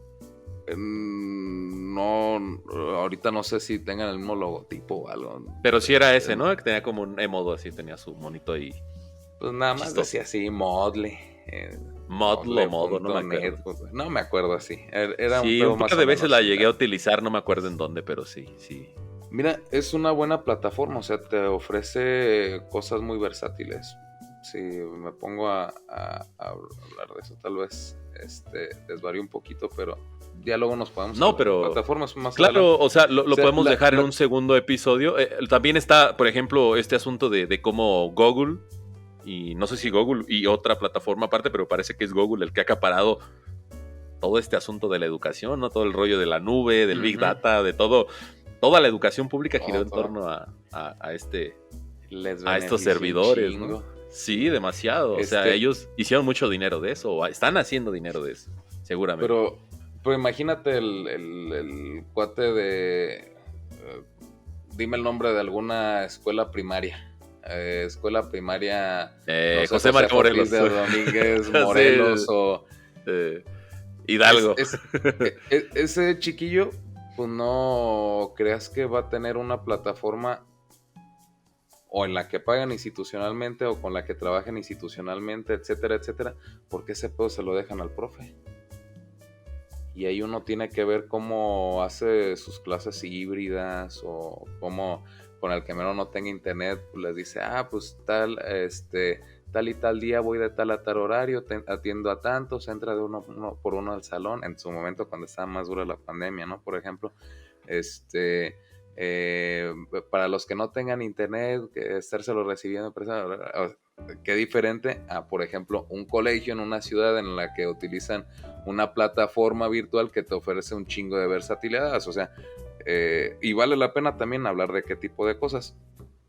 No, ahorita no sé si tengan el mismo logotipo o algo. Pero sí era ese, ¿no? Que tenía como un modo así, tenía su monito ahí. Pues nada más chistoso. Decía así, Moodle. Moodle o Modo, no me acuerdo. No me acuerdo así. Era sí, un par de veces la llegué a utilizar, no me acuerdo en dónde, pero sí. Mira, es una buena plataforma, o sea, te ofrece cosas muy versátiles. si me pongo a hablar de eso, tal vez desvarío un poquito, pero ya luego nos podemos No, pero plataformas más claro, adelante. o sea, lo podemos dejar en un segundo episodio. También está, por ejemplo, este asunto de cómo Google, y no sé si Google y otra plataforma aparte, pero parece que es Google el que ha acaparado todo este asunto de la educación, ¿no? Todo el rollo de la nube, del Big Data, de todo. Toda la educación pública giró en torno a estos servidores, ¿no? Sí, demasiado. O sea, ellos hicieron mucho dinero de eso, o están haciendo dinero de eso, seguramente. Pero imagínate el cuate de... dime el nombre de alguna escuela primaria. Escuela primaria... no sé, José María Morelos. De Domínguez, Morelos sí, o... Hidalgo. Ese chiquillo, pues no creas que va a tener una plataforma o en la que pagan institucionalmente o con la que trabajan institucionalmente, etcétera, etcétera, porque ese pedo se lo dejan al profe. Y ahí uno tiene que ver cómo hace sus clases híbridas o cómo con el que menos no tenga internet, pues les dice, pues tal y tal día voy de tal a tal horario, atiendo a tantos, entra de uno por uno al salón, en su momento cuando estaba más dura la pandemia, ¿no? Por ejemplo, para los que no tengan internet, estárselo recibiendo, qué diferente a, por ejemplo, un colegio en una ciudad en la que utilizan una plataforma virtual que te ofrece un chingo de versatilidades, o sea, y vale la pena también hablar de qué tipo de cosas.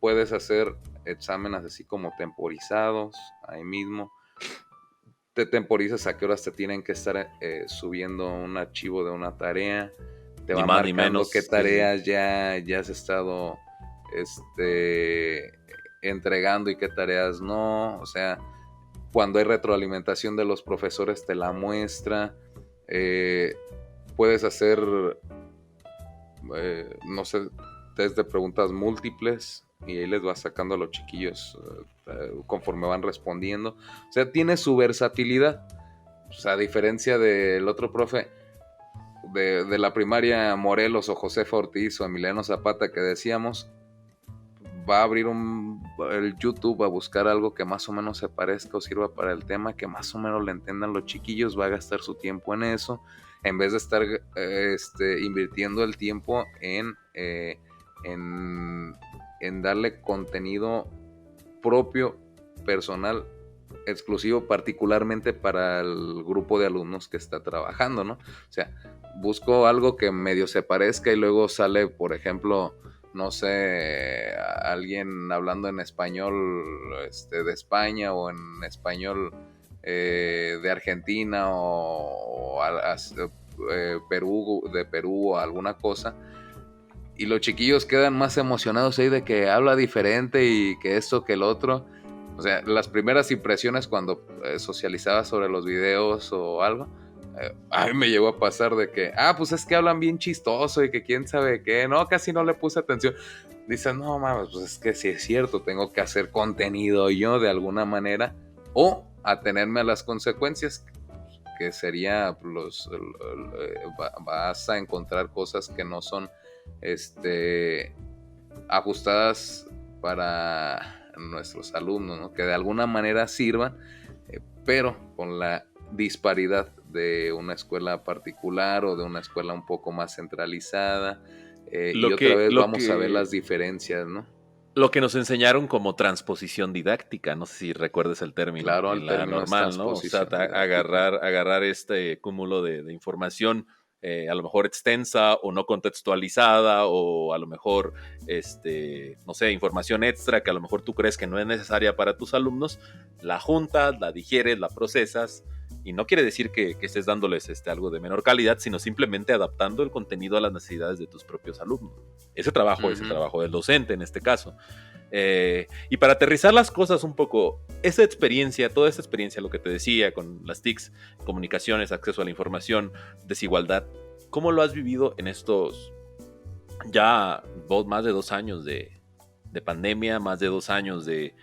Puedes hacer exámenes así como temporizados, ahí mismo. Te temporizas a qué horas te tienen que estar subiendo un archivo de una tarea. Te va marcando qué tareas ya has estado entregando y qué tareas no. O sea, cuando hay retroalimentación de los profesores te la muestra. Puedes hacer, no sé, test de preguntas múltiples y ahí les vas sacando a los chiquillos conforme van respondiendo. O sea, tiene su versatilidad. O sea, a diferencia del otro profe de la primaria Morelos o Josefa Ortiz o Emiliano Zapata que decíamos, va a abrir el YouTube a buscar algo que más o menos se parezca o sirva para el tema, que más o menos le entiendan los chiquillos, va a gastar su tiempo en eso, en vez de estar invirtiendo el tiempo en darle contenido propio, personal, exclusivo, particularmente para el grupo de alumnos que está trabajando, ¿no? O sea, busco algo que medio se parezca y luego sale, por ejemplo, no sé, alguien hablando en español de España o en español de Argentina o Perú, de Perú o alguna cosa. Y los chiquillos quedan más emocionados ahí de que habla diferente y que esto, que el otro. O sea, las primeras impresiones cuando socializaba sobre los videos o algo, a mí me llegó a pasar de que, pues es que hablan bien chistoso y que quién sabe qué. No, casi no le puse atención. Dicen, no mames, pues es que sí es cierto, tengo que hacer contenido yo de alguna manera o atenerme a las consecuencias, que sería vas a encontrar cosas que no son ajustadas para nuestros alumnos, ¿no? Que de alguna manera sirvan, pero con la disparidad de una escuela particular o de una escuela un poco más centralizada, y otra vez vamos a ver las diferencias, ¿no? Lo que nos enseñaron como transposición didáctica, no sé si recuerdes el término. Claro, el término normal, ¿no? O sea, agarrar este cúmulo de información a lo mejor extensa o no contextualizada o a lo mejor, no sé, información extra que a lo mejor tú crees que no es necesaria para tus alumnos, la juntas, la digieres, la procesas y no quiere decir que estés dándoles algo de menor calidad, sino simplemente adaptando el contenido a las necesidades de tus propios alumnos. Ese trabajo es el trabajo del docente en este caso. Y para aterrizar las cosas un poco, toda esa experiencia, lo que te decía con las TICs, comunicaciones, acceso a la información, desigualdad, ¿cómo lo has vivido en estos ya más de 2 años de pandemia, más de 2 años de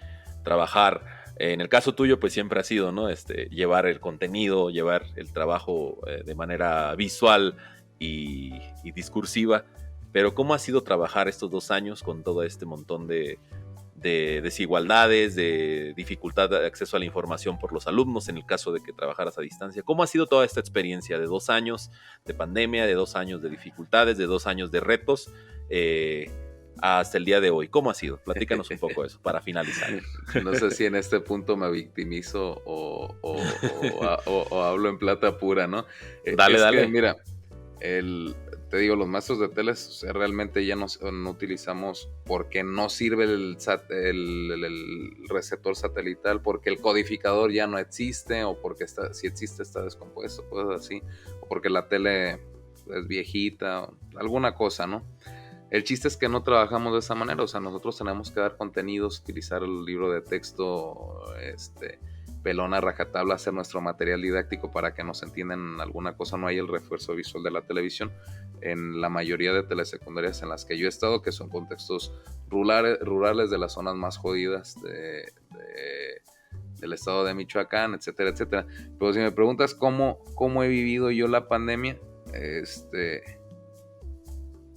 trabajar? En el caso tuyo, pues siempre ha sido, ¿no? Llevar el contenido, llevar el trabajo de manera visual y discursiva. Pero ¿cómo ha sido trabajar estos 2 años con todo este montón de de desigualdades, de dificultad de acceso a la información por los alumnos en el caso de que trabajaras a distancia. ¿Cómo ha sido toda esta experiencia de 2 años de pandemia, de 2 años de dificultades, de 2 años de retos hasta el día de hoy? ¿Cómo ha sido? Platícanos un poco eso para finalizar. No sé si en este punto me victimizo o hablo en plata pura, ¿no? Dale. Que, mira, te digo, los maestros de teles, o sea, realmente ya no utilizamos porque no sirve el receptor satelital, porque el codificador ya no existe, o porque si existe está descompuesto, cosas así, o porque la tele es viejita, o alguna cosa, ¿no? El chiste es que no trabajamos de esa manera, o sea, nosotros tenemos que dar contenidos, utilizar el libro de texto, pelón a rajatabla, hacer nuestro material didáctico para que nos entiendan alguna cosa. No hay el refuerzo visual de la televisión en la mayoría de telesecundarias en las que yo he estado, que son contextos rurales de las zonas más jodidas del estado de Michoacán, etcétera, etcétera. Pero si me preguntas cómo he vivido yo la pandemia,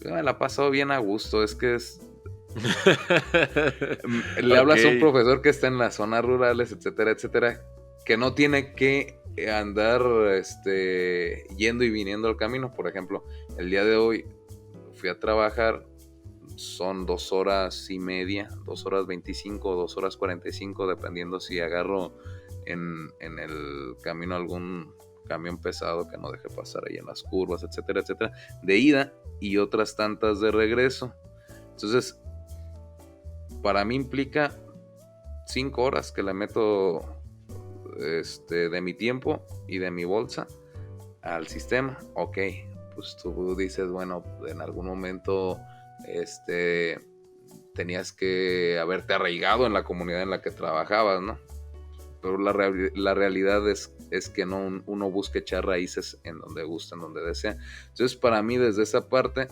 yo me la he pasado bien a gusto. Es que le hablas a un profesor que está en las zonas rurales, etcétera, etcétera, que no tiene que andar yendo y viniendo al camino. Por ejemplo, el día de hoy fui a trabajar, son 2 horas y media, 2 horas 25, 2 horas 45, dependiendo si agarro en el camino algún camión pesado que no deje pasar ahí en las curvas, etcétera, etcétera, de ida, y otras tantas de regreso. Entonces, para mí implica 5 horas que le meto de mi tiempo y de mi bolsa al sistema. Ok, pues tú dices, bueno, en algún momento tenías que haberte arraigado en la comunidad en la que trabajabas, ¿no? Pero la realidad es que no uno busca echar raíces en donde gusta, en donde desea. Entonces, para mí, desde esa parte,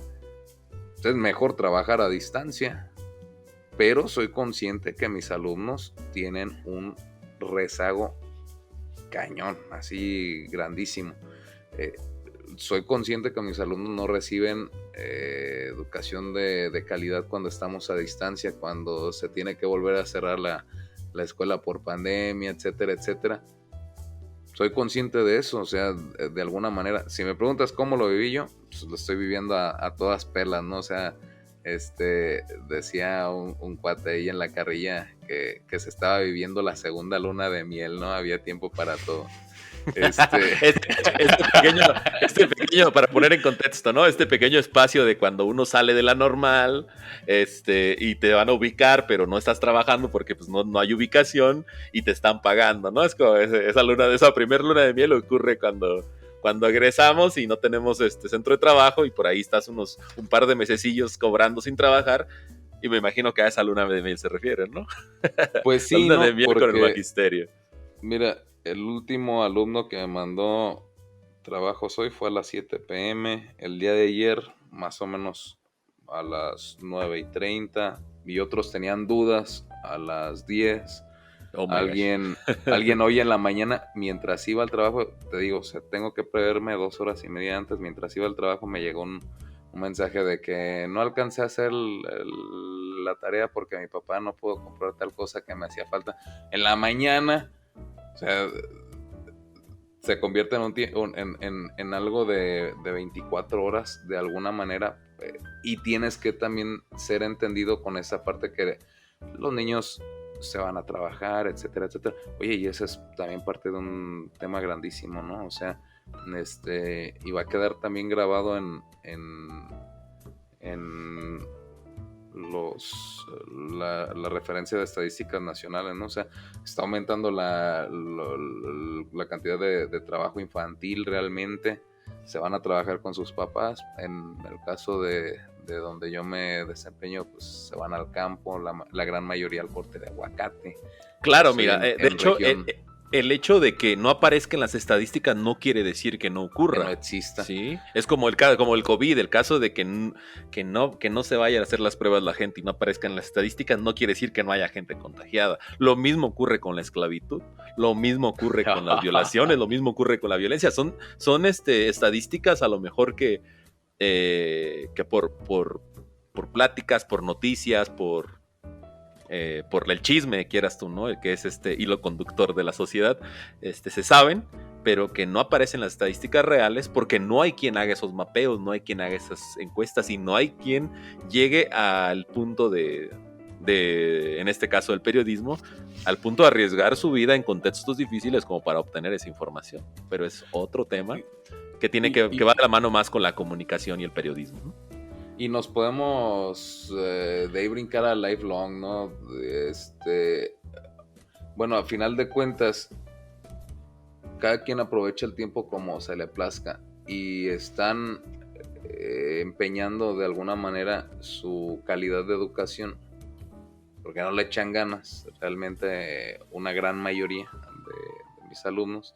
es mejor trabajar a distancia, pero soy consciente que mis alumnos tienen un rezago cañón, así grandísimo. Soy consciente que mis alumnos no reciben educación de calidad cuando estamos a distancia, cuando se tiene que volver a cerrar la escuela por pandemia, etcétera, etcétera. Soy consciente de eso, o sea, de alguna manera. Si me preguntas cómo lo viví yo, pues lo estoy viviendo a todas pelas, ¿no? O sea, decía un cuate ahí en la carrilla que se estaba viviendo la segunda luna de miel, ¿no? Había tiempo para todo. Este pequeño, para poner en contexto, ¿no? Este pequeño espacio de cuando uno sale de la normal, y te van a ubicar, pero no estás trabajando porque pues no hay ubicación y te están pagando, ¿no? Es como esa primera luna de miel ocurre cuando egresamos y no tenemos centro de trabajo, y por ahí estás un par de mesecillos cobrando sin trabajar, y me imagino que a esa luna de miel se refieren, ¿no? Pues sí, luna de miel porque, con el magisterio. Mira, el último alumno que me mandó trabajos hoy fue a las 7 p.m. El día de ayer, más o menos a las 9:30, y otros tenían dudas a las 10. Alguien hoy en la mañana, mientras iba al trabajo, te digo, o sea, tengo que preverme 2 horas y media antes. Mientras iba al trabajo me llegó un mensaje de que no alcancé a hacer la tarea porque mi papá no pudo comprar tal cosa que me hacía falta. En la mañana, o sea, se convierte en algo de 24 horas de alguna manera, y tienes que también ser entendido con esa parte que los niños se van a trabajar, etcétera, etcétera. Oye, y ese es también parte de un tema grandísimo, ¿no? O sea, y va a quedar también grabado en la referencia de estadísticas nacionales, ¿no? O sea, está aumentando la cantidad de trabajo infantil realmente. Se van a trabajar con sus papás. En el caso de donde yo me desempeño, pues se van al campo, la gran mayoría al corte de aguacate. Claro, mira, de hecho, el hecho de que no aparezca en las estadísticas no quiere decir que no ocurra. Que no exista. ¿Sí? Es como el COVID, el caso de que no se vayan a hacer las pruebas la gente y no aparezca en las estadísticas, no quiere decir que no haya gente contagiada. Lo mismo ocurre con la esclavitud, lo mismo ocurre con las violaciones, lo mismo ocurre con la violencia. Son estadísticas a lo mejor que por pláticas, por noticias, por por el chisme, quieras tú, ¿no? Que es este hilo conductor de la sociedad, se saben, pero que no aparecen las estadísticas reales porque no hay quien haga esos mapeos, no hay quien haga esas encuestas y no hay quien llegue al punto en este caso del periodismo, al punto de arriesgar su vida en contextos difíciles como para obtener esa información. Pero es otro tema que que va de la mano más con la comunicación y el periodismo, ¿no? Y nos podemos de ahí brincar a lifelong, ¿no? Bueno, a final de cuentas, cada quien aprovecha el tiempo como se le plazca y están empeñando de alguna manera su calidad de educación, porque no le echan ganas, realmente una gran mayoría de mis alumnos,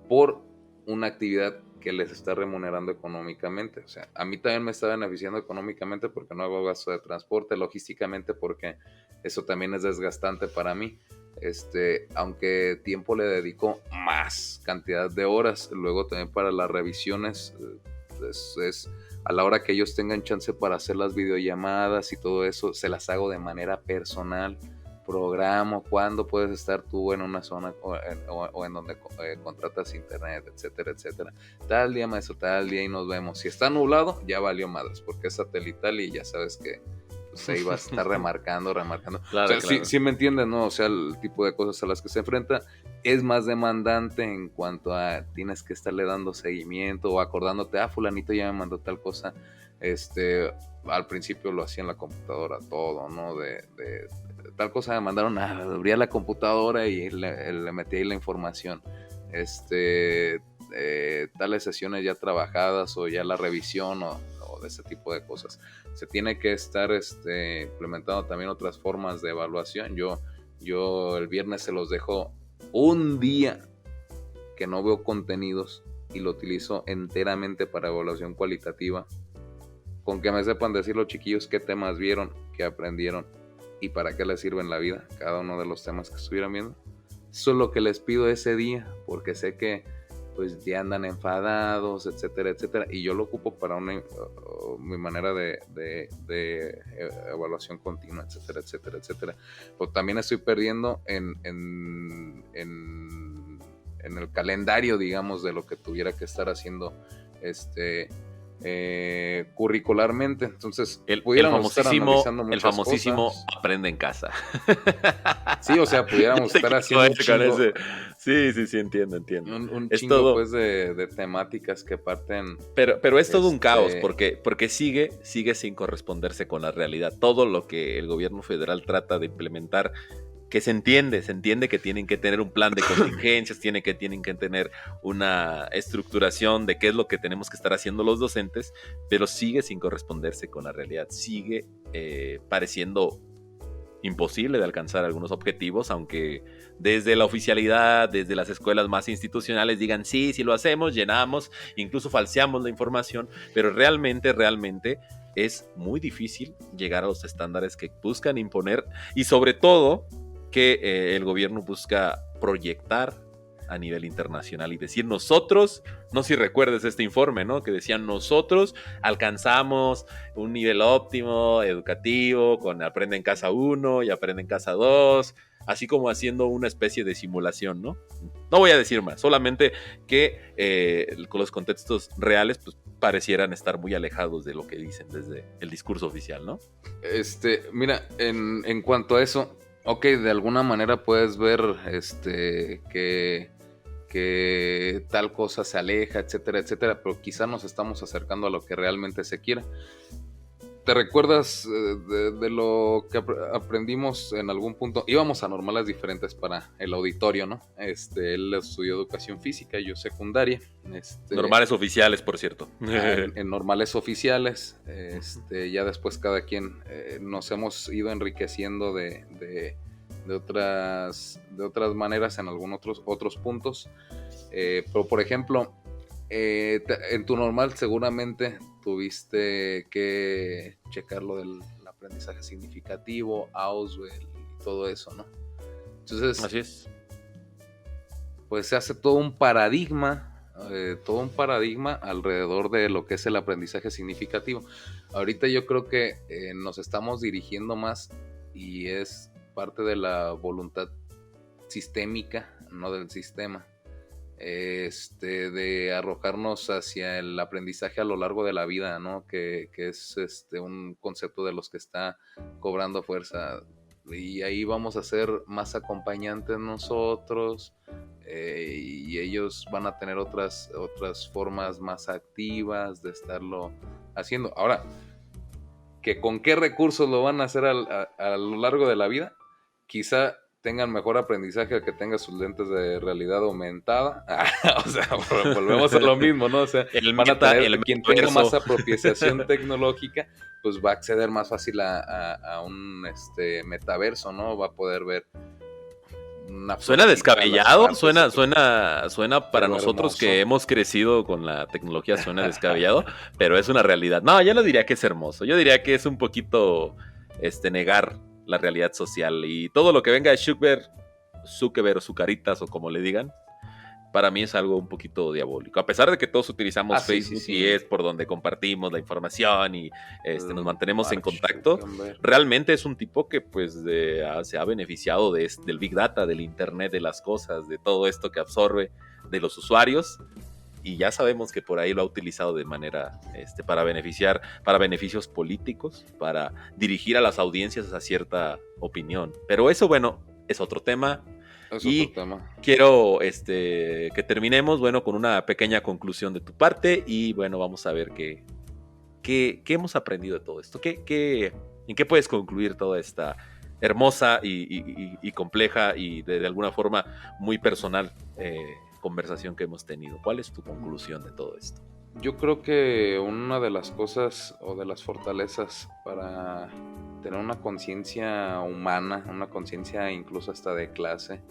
por una actividad que les está remunerando económicamente. O sea, a mí también me está beneficiando económicamente porque no hago gasto de transporte, logísticamente porque eso también es desgastante para mí. Aunque tiempo le dedico más cantidad de horas, luego también para las revisiones, es a la hora que ellos tengan chance para hacer las videollamadas y todo eso, se las hago de manera personal. Programo cuándo puedes estar tú en una zona o en donde contratas internet, etcétera, etcétera. Tal día, maestro, tal día y nos vemos. Si está nublado, ya valió madres, porque es satelital y ya sabes que pues, ahí va a estar remarcando. Claro, o sea, claro. sí me entiendes, ¿no? O sea, el tipo de cosas a las que se enfrenta es más demandante en cuanto a tienes que estarle dando seguimiento o acordándote, fulanito ya me mandó tal cosa. Al principio lo hacía en la computadora todo, ¿no? De tal cosa me mandaron, abría la computadora y le metí ahí la información. Tales sesiones ya trabajadas o ya la revisión o de ese tipo de cosas. Se tiene que estar implementando también otras formas de evaluación. Yo el viernes se los dejo un día que no veo contenidos y lo utilizo enteramente para evaluación cualitativa. Con que me sepan decir los chiquillos qué temas vieron, qué aprendieron y para qué les sirve en la vida cada uno de los temas que estuvieran viendo. Eso es lo que les pido ese día, porque sé que pues ya andan enfadados, etcétera, etcétera, y yo lo ocupo para mi manera de evaluación continua, etcétera, etcétera, etcétera. Pero también estoy perdiendo en el calendario, digamos, de lo que tuviera que estar haciendo curricularmente. Entonces el famosísimo cosas. Aprende en casa. Sí, o sea, pudiéramos estar haciendo Sí, entiendo. Un es chingo todo, pues de temáticas que parten. pero es todo un caos porque sigue sin corresponderse con la realidad. Todo lo que el gobierno federal trata de implementar, que se entiende que tienen que tener un plan de contingencias, tienen que tener una estructuración de qué es lo que tenemos que estar haciendo los docentes, pero sigue sin corresponderse con la realidad, sigue pareciendo imposible de alcanzar algunos objetivos, aunque desde la oficialidad, desde las escuelas más institucionales digan sí lo hacemos, llenamos, incluso falseamos la información, pero realmente es muy difícil llegar a los estándares que buscan imponer y sobre todo que el gobierno busca proyectar a nivel internacional y decir nosotros, no sé si recuerdes este informe, ¿no? Que decían nosotros alcanzamos un nivel óptimo educativo con Aprende en Casa 1 y Aprende en Casa 2, así como haciendo una especie de simulación, ¿no? No voy a decir más, solamente que con los contextos reales pues parecieran estar muy alejados de lo que dicen desde el discurso oficial, ¿no? Mira, en cuanto a eso, ok, de alguna manera puedes ver que tal cosa se aleja, etcétera, etcétera, pero quizá nos estamos acercando a lo que realmente se quiera. ¿Te recuerdas de lo que aprendimos en algún punto? Íbamos a normales diferentes para el auditorio, ¿no? Él estudió educación física, yo secundaria. Normales oficiales, por cierto. En normales oficiales. Ya después cada quien nos hemos ido enriqueciendo de otras maneras en algunos otros puntos. Pero por ejemplo, en tu normal seguramente tuviste que checar lo del aprendizaje significativo, Auswell y todo eso, ¿no? Entonces, así es. Pues se hace todo un paradigma alrededor de lo que es el aprendizaje significativo. Ahorita yo creo que nos estamos dirigiendo más y es parte de la voluntad sistémica, no del sistema, de arrojarnos hacia el aprendizaje a lo largo de la vida, ¿no? Que es un concepto de los que está cobrando fuerza. Y ahí vamos a ser más acompañantes nosotros, y ellos van a tener otras formas más activas de estarlo haciendo. Ahora, que con qué recursos lo van a hacer a lo largo de la vida, quizá tengan mejor aprendizaje que tenga sus lentes de realidad aumentada. O sea, volvemos a lo mismo, ¿no? O sea, van a tener, quien tenga más apropiación tecnológica, pues va a acceder más fácil a un metaverso, ¿no? Va a poder ver suena descabellado, suena para nosotros hermoso. Que hemos crecido con la tecnología, suena descabellado, pero es una realidad. No, yo no diría que es hermoso, yo diría que es un poquito negar la realidad social, y todo lo que venga de Zuckerberg o Zucaritas o como le digan, para mí es algo un poquito diabólico. A pesar de que todos utilizamos Facebook, sí. Y es por donde compartimos la información y nos mantenemos en contacto, realmente es un tipo que pues se ha beneficiado del Big Data, del Internet de las cosas, de todo esto que absorbe de los usuarios, y ya sabemos que por ahí lo ha utilizado de manera para beneficios políticos, para dirigir a las audiencias a cierta opinión. Pero eso, bueno, es otro tema. Y quiero que terminemos, bueno, con una pequeña conclusión de tu parte, y bueno, vamos a ver qué hemos aprendido de todo esto. ¿En qué puedes concluir toda esta hermosa y compleja y de alguna forma muy personal conversación que hemos tenido? ¿Cuál es tu conclusión de todo esto? Yo creo que una de las cosas o de las fortalezas para tener una conciencia humana, una conciencia incluso hasta de clase,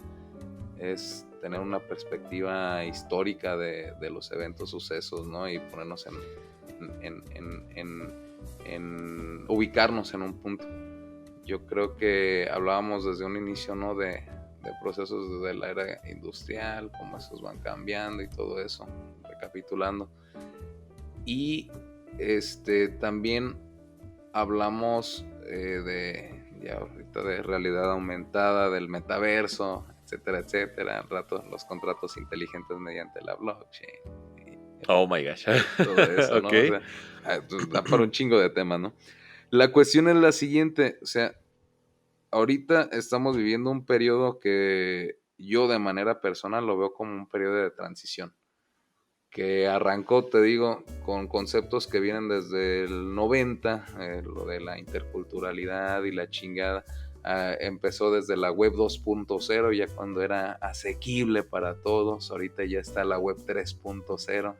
es tener una perspectiva histórica de los eventos, sucesos, ¿no? Y ponernos en ubicarnos en un punto. Yo creo que hablábamos desde un inicio, ¿no? de procesos desde la era industrial, cómo esos van cambiando y todo eso, recapitulando. Y también hablamos ya ahorita de realidad aumentada, del metaverso, etcétera, etcétera. Al rato los contratos inteligentes mediante la blockchain. Oh my gosh. Todo eso, ¿no? Okay. O sea, da para un chingo de temas, ¿no? La cuestión es la siguiente, o sea, ahorita estamos viviendo un periodo que yo de manera personal lo veo como un periodo de transición, que arrancó, te digo, con conceptos que vienen desde el 90, lo de la interculturalidad y la chingada. Empezó desde la web 2.0, ya cuando era asequible para todos. Ahorita ya está la web 3.0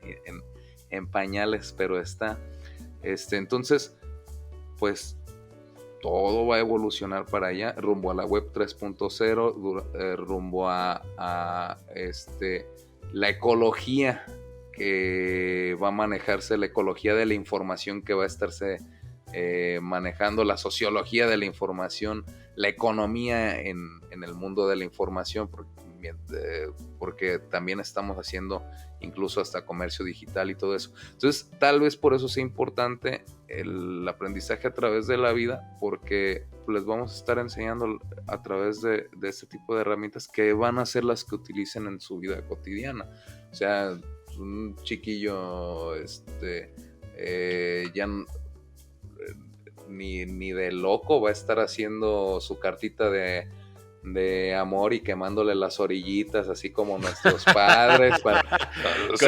en pañales, pero está. Entonces, pues todo va a evolucionar para allá, rumbo a la web 3.0, rumbo a la ecología que va a manejarse, la ecología de la información que va a estarse manejando, la sociología de la información, la economía en el mundo de la información, porque también estamos haciendo incluso hasta comercio digital y todo eso. Entonces, tal vez por eso sea importante el aprendizaje a través de la vida, porque les vamos a estar enseñando a través de este tipo de herramientas que van a ser las que utilicen en su vida cotidiana. O sea, un chiquillo ya ni de loco va a estar haciendo su cartita de amor y quemándole las orillitas, así como nuestros padres. Con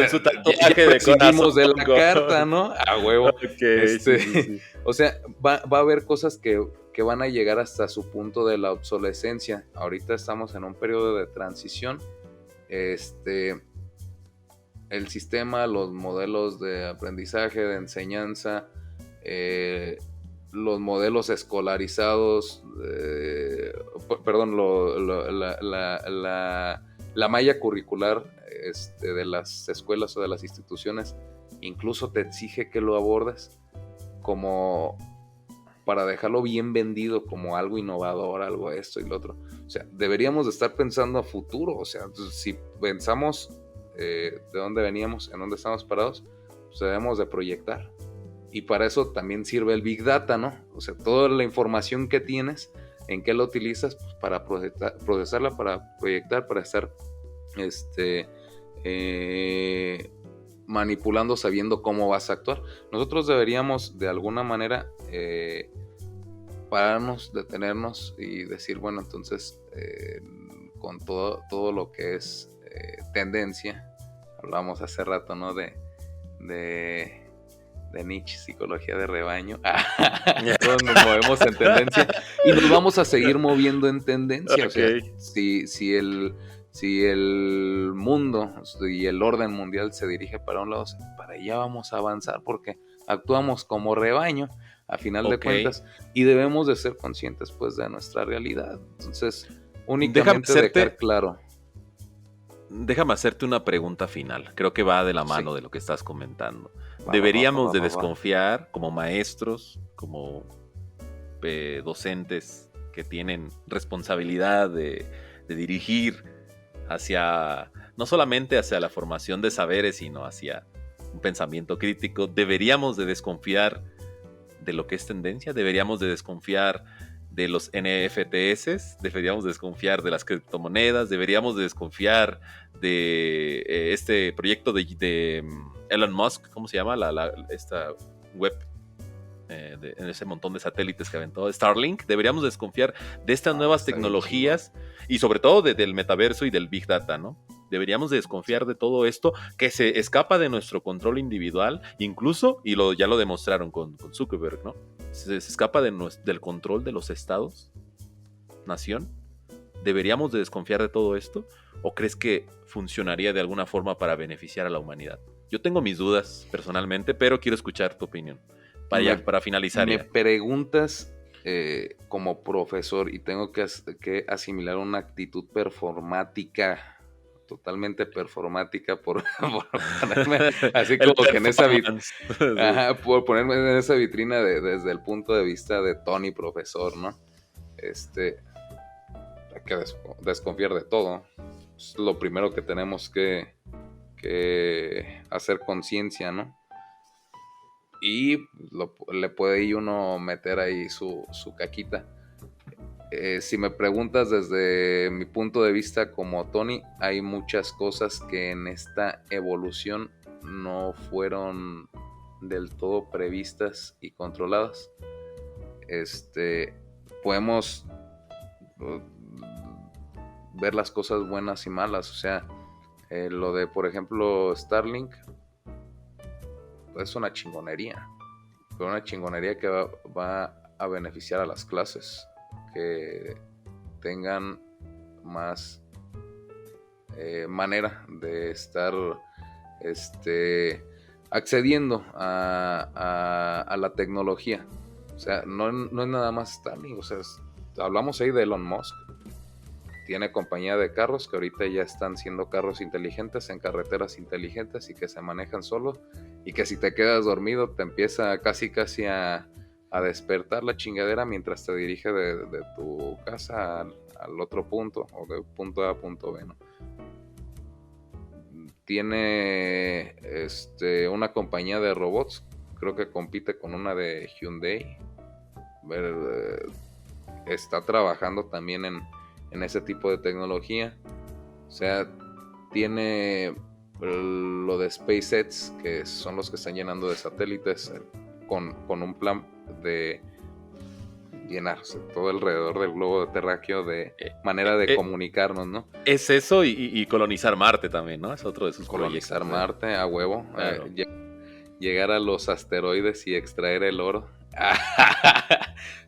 su tatuaje de corazón de la carta, ¿no? A huevo. Okay, sí. O sea, va a haber cosas que van a llegar hasta su punto de la obsolescencia. Ahorita estamos en un periodo de transición. El sistema, los modelos de aprendizaje, de enseñanza, los modelos escolarizados, la malla curricular de las escuelas o de las instituciones incluso te exige que lo abordes como para dejarlo bien vendido como algo innovador, algo esto y lo otro. O sea, deberíamos de estar pensando a futuro. O sea, si pensamos de dónde veníamos, en dónde estamos parados, pues debemos de proyectar. Y para eso también sirve el Big Data, ¿no? O sea, toda la información que tienes, ¿En qué la utilizas? Pues para procesarla, para proyectar, para estar manipulando, sabiendo cómo vas a actuar. Nosotros deberíamos de alguna manera pararnos, detenernos y decir, bueno, entonces con todo lo que es tendencia, hablamos hace rato, ¿no? De Nietzsche, psicología de rebaño. Todos nos movemos en tendencia y nos vamos a seguir moviendo en tendencia. Okay. O sea, si el mundo y el orden mundial se dirige para un lado, para allá vamos a avanzar porque actuamos como rebaño a final de cuentas y debemos de ser conscientes pues de nuestra realidad. Entonces, únicamente dejar claro. Déjame hacerte una pregunta final. Creo que va de la mano de lo que estás comentando. ¿Deberíamos de desconfiar como maestros, como docentes que tienen responsabilidad de dirigir hacia, no solamente hacia la formación de saberes, sino hacia un pensamiento crítico? ¿Deberíamos de desconfiar de lo que es tendencia? ¿Deberíamos de desconfiar de los NFTs? ¿Deberíamos desconfiar de las criptomonedas? ¿Deberíamos de desconfiar de este proyecto de Elon Musk? ¿Cómo se llama? Esta web, en ese montón de satélites que aventó, Starlink. ¿Deberíamos desconfiar de estas nuevas tecnologías y sobre todo del metaverso y del Big Data, ¿no? Deberíamos de desconfiar de todo esto que se escapa de nuestro control individual, incluso, y ya lo demostraron con Zuckerberg, ¿no? Se escapa del control de los estados, nación. ¿Deberíamos de desconfiar de todo esto? ¿O crees que funcionaría de alguna forma para beneficiar a la humanidad? Yo tengo mis dudas personalmente, pero quiero escuchar tu opinión para finalizar. Me preguntas como profesor y tengo que asimilar una actitud performática, totalmente performática, por ponerme así como que en esa por ponerme en esa vitrina desde el punto de vista de Tony profesor, ¿no? Hay que desconfiar de todo. Es lo primero que tenemos que hacer conciencia, ¿no? Y le puede ir uno meter ahí su caquita. Si me preguntas desde mi punto de vista como Tony, hay muchas cosas que en esta evolución no fueron del todo previstas y controladas. Podemos ver las cosas buenas y malas. O sea, lo de, por ejemplo, Starlink es una chingonería. Pero una chingonería que va a beneficiar a las clases, que tengan más manera de estar accediendo a la tecnología. O sea, no es nada más Starlink. O sea, hablamos ahí de Elon Musk. Tiene compañía de carros que ahorita ya están siendo carros inteligentes en carreteras inteligentes y que se manejan solos, y que si te quedas dormido te empieza casi a despertar la chingadera mientras te dirige de tu casa al otro punto, o de punto A a punto B, ¿no? Tiene una compañía de robots, creo que compite con una de Hyundai. Está trabajando también en ese tipo de tecnología. O sea, tiene lo de SpaceX, que son los que están llenando de satélites con un plan de llenarse todo alrededor del globo terráqueo de manera de comunicarnos, ¿no? Es eso y colonizar Marte también, ¿no? Es otro de sus colonizar proyectos. Marte, a huevo. Claro. Llegar a los asteroides y extraer el oro.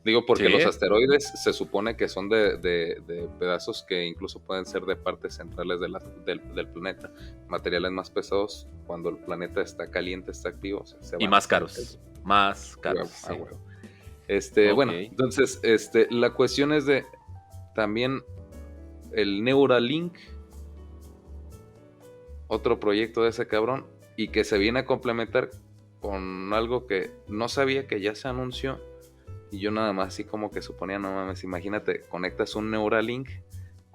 Digo, porque los asteroides se supone que son de pedazos que incluso pueden ser de partes centrales del planeta. Materiales más pesados, cuando el planeta está caliente, está activo. Y más caros. Más caros. A huevo. Bueno, entonces, la cuestión es de también el Neuralink, otro proyecto de ese cabrón, y que se viene a complementar con algo que no sabía que ya se anunció, y yo nada más así como que suponía, no mames, imagínate, conectas un Neuralink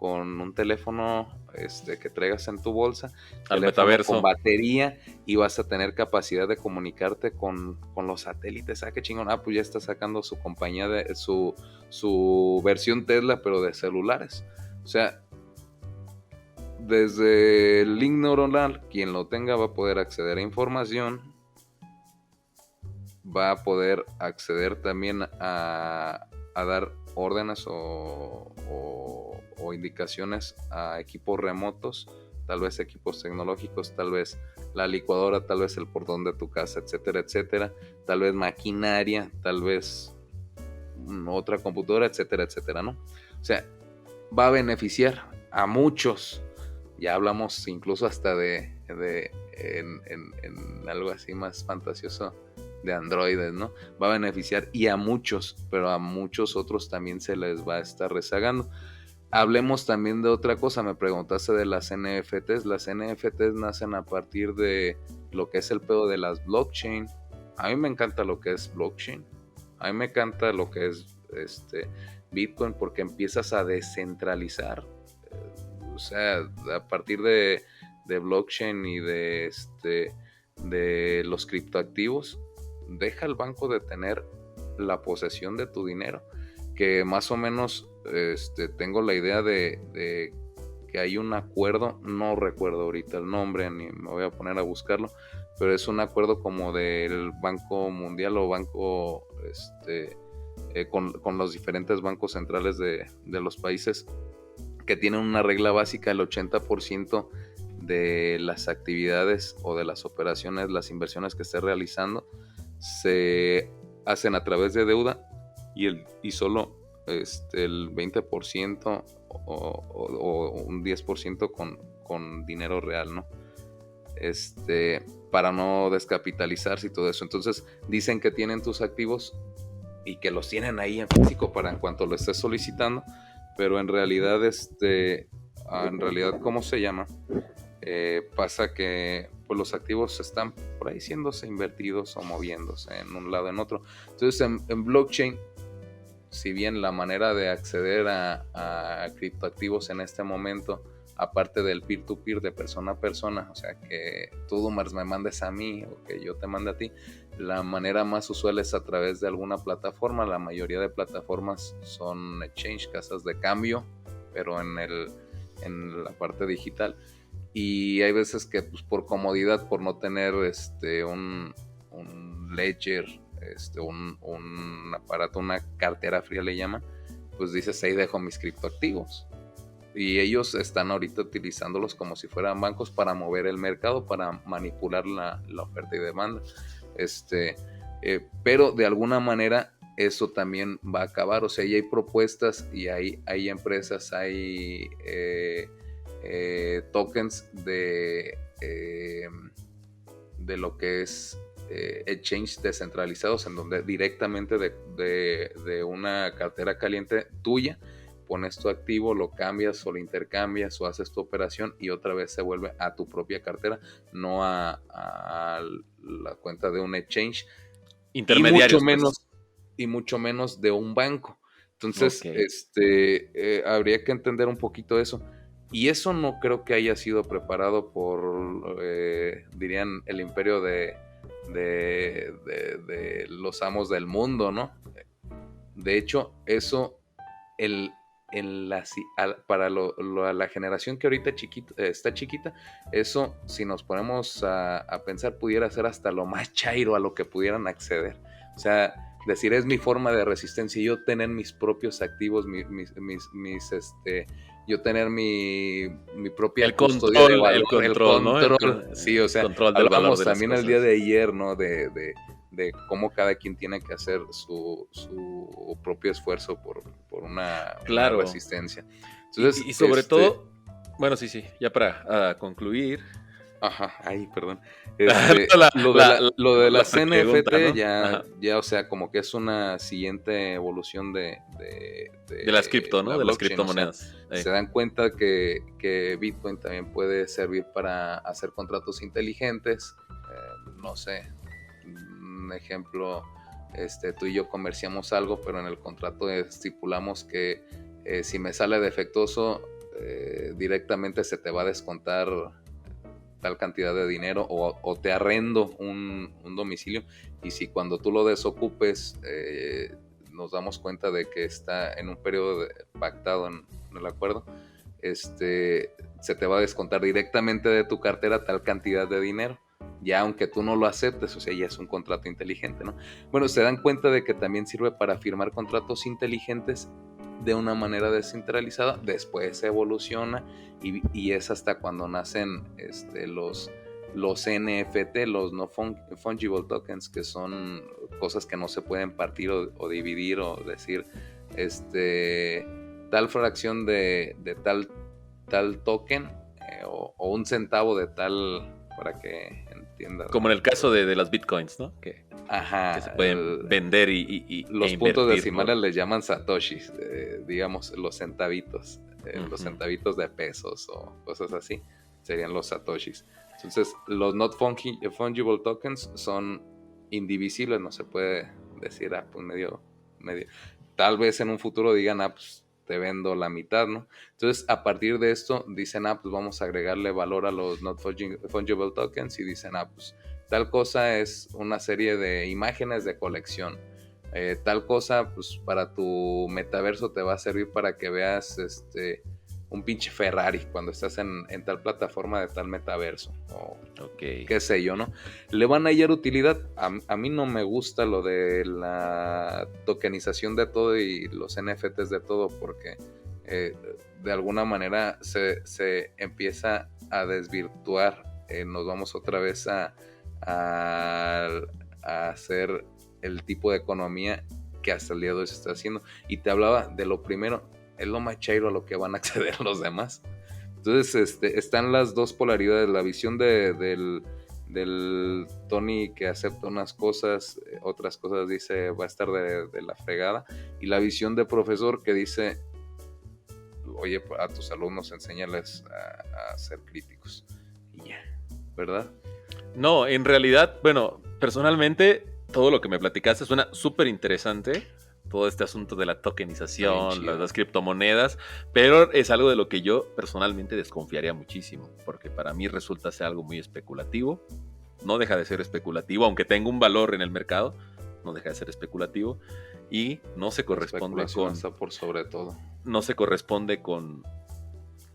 con un teléfono que traigas en tu bolsa, Al teléfono metaverso. con batería, y vas a tener capacidad de comunicarte con los satélites. Qué chingón. Pues ya está sacando su compañía, su versión Tesla, pero de celulares. O sea, desde el link neuronal, quien lo tenga va a poder acceder a información, va a poder acceder también a dar órdenes o indicaciones a equipos remotos, tal vez equipos tecnológicos, tal vez la licuadora, tal vez el portón de tu casa, etcétera, etcétera, tal vez maquinaria, tal vez otra computadora, etcétera, etcétera, ¿no? O sea, va a beneficiar a muchos. Ya hablamos incluso hasta en algo así más fantasioso, de androides, ¿no? Va a beneficiar y a muchos, pero a muchos otros también se les va a estar rezagando. Hablemos también de otra cosa. Me preguntaste de las NFTs. Las NFTs nacen a partir de lo que es el pedo de las blockchain. A mí me encanta lo que es blockchain. A mí me encanta lo que es Bitcoin, porque empiezas a descentralizar. O sea, a partir de blockchain y de los criptoactivos, deja el banco de tener la posesión de tu dinero, que más o menos tengo la idea de que hay un acuerdo, no recuerdo ahorita el nombre, ni me voy a poner a buscarlo, pero es un acuerdo como del Banco Mundial o banco con los diferentes bancos centrales de los países, que tienen una regla básica: el 80% de las actividades o de las operaciones, las inversiones que esté realizando, se hacen a través de deuda, y solo el 20% o un 10% con dinero real, ¿no? Para no descapitalizarse y todo eso. Entonces dicen que tienen tus activos y que los tienen ahí en físico para en cuanto lo estés solicitando, pero en realidad ¿cómo se llama? Pasa que pues los activos están por ahí siéndose invertidos o moviéndose en un lado en otro. Entonces en blockchain, si bien la manera de acceder a criptoactivos en este momento, aparte del peer-to-peer, de persona a persona, o sea, que tú, Dumars, me mandes a mí o que yo te mande a ti, la manera más usual es a través de alguna plataforma. La mayoría de plataformas son exchange, casas de cambio, pero en la parte digital. Y hay veces que pues, por comodidad, por no tener un ledger, un aparato, una cartera fría le llaman, pues dices, ahí dejo mis criptoactivos. Y ellos están ahorita utilizándolos como si fueran bancos para mover el mercado, para manipular la oferta y demanda. Pero de alguna manera eso también va a acabar. O sea, ya hay propuestas y hay empresas, hay tokens de lo que es exchange descentralizados, en donde directamente de una cartera caliente tuya pones tu activo, lo cambias o lo intercambias o haces tu operación y otra vez se vuelve a tu propia cartera, no a la cuenta de un exchange, Intermediarios, y mucho menos de un banco. Entonces, habría que entender un poquito eso. Y eso no creo que haya sido preparado por, dirían, el imperio de los amos del mundo, ¿no? De hecho, eso, para la generación que ahorita está chiquita, eso, si nos ponemos a pensar, pudiera ser hasta lo más chairo a lo que pudieran acceder. O sea, decir, es mi forma de resistencia, yo tener mis propios activos, yo tener mi propia custodia de valor, el control, ¿no? Sí, o sea, hablábamos también el día de ayer, ¿no? De cómo cada quien tiene que hacer su propio esfuerzo por una resistencia. Entonces, y sobre todo, bueno, sí, ya para concluir. Ajá, ay, perdón. Lo de las NFT, ¿no? ya, o sea, como que es una siguiente evolución de las cripto, ¿no? De las criptomonedas. O sea, se dan cuenta que Bitcoin también puede servir para hacer contratos inteligentes. No sé, un ejemplo, tú y yo comerciamos algo, pero en el contrato estipulamos que si me sale defectuoso, directamente se te va a descontar tal cantidad de dinero o te arrendo un domicilio, y si cuando tú lo desocupes nos damos cuenta de que está en un periodo pactado en el acuerdo, se te va a descontar directamente de tu cartera tal cantidad de dinero, ya aunque tú no lo aceptes, o sea, ya es un contrato inteligente, ¿no? Bueno, se dan cuenta de que también sirve para firmar contratos inteligentes de una manera descentralizada. Después se evoluciona y es hasta cuando nacen los NFT, los no fungible tokens, que son cosas que no se pueden partir o dividir, o decir tal fracción de tal token o un centavo de tal, para que entiendas. Como en el caso de las bitcoins, ¿no? Que se pueden vender y los puntos decimales les llaman satoshis, digamos los centavitos, los centavitos de pesos o cosas así, serían los satoshis. Entonces los not fungible tokens son indivisibles, no se puede decir, pues medio. Tal vez en un futuro digan, pues te vendo la mitad, ¿no? Entonces, a partir de esto, dicen, pues vamos a agregarle valor a los not fungible tokens, y dicen, pues tal cosa es una serie de imágenes de colección. Tal cosa, pues para tu metaverso te va a servir para que veas un pinche Ferrari cuando estás en tal plataforma de tal metaverso, o qué sé yo, ¿no? Le van a hallar utilidad. A mí no me gusta lo de la tokenización de todo y los NFTs de todo, porque de alguna manera se empieza a desvirtuar. Nos vamos otra vez a hacer el tipo de economía que hasta el día de hoy se está haciendo. Y te hablaba de lo primero, es lo más chairo a lo que van a acceder los demás. Entonces están las dos polaridades, la visión del Tony, que acepta unas cosas, otras cosas dice va a estar de la fregada, y la visión de profesor que dice, oye, a tus alumnos enséñales a ser críticos, y ya, ¿verdad? No, en realidad, bueno, personalmente todo lo que me platicaste suena súper interesante. Todo este asunto de la tokenización, las criptomonedas, pero es algo de lo que yo personalmente desconfiaría muchísimo, porque para mí resulta ser algo muy especulativo. No deja de ser especulativo, aunque tenga un valor en el mercado, no deja de ser especulativo, y no se corresponde con... está por sobre todo. No se corresponde con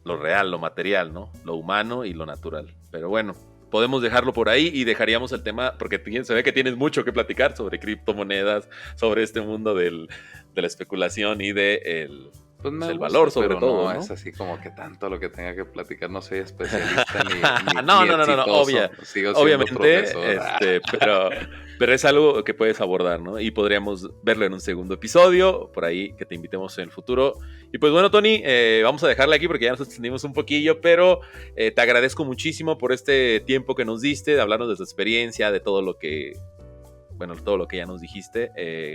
lo real, lo material, ¿no? Lo humano y lo natural. Pero bueno, podemos dejarlo por ahí y dejaríamos el tema, porque se ve que tienes mucho que platicar sobre criptomonedas, sobre este mundo de la especulación y del el valor, sobre todo, ¿no? Es así como que tanto lo que tenga que platicar, no soy especialista ni no, exitoso. Obviamente, pero es algo que puedes abordar, ¿no? Y podríamos verlo en un segundo episodio, por ahí que te invitemos en el futuro. Y pues bueno, Tony, vamos a dejarle aquí porque ya nos extendimos un poquillo, pero te agradezco muchísimo por este tiempo que nos diste, de hablarnos de tu experiencia, de todo lo que ya nos dijiste.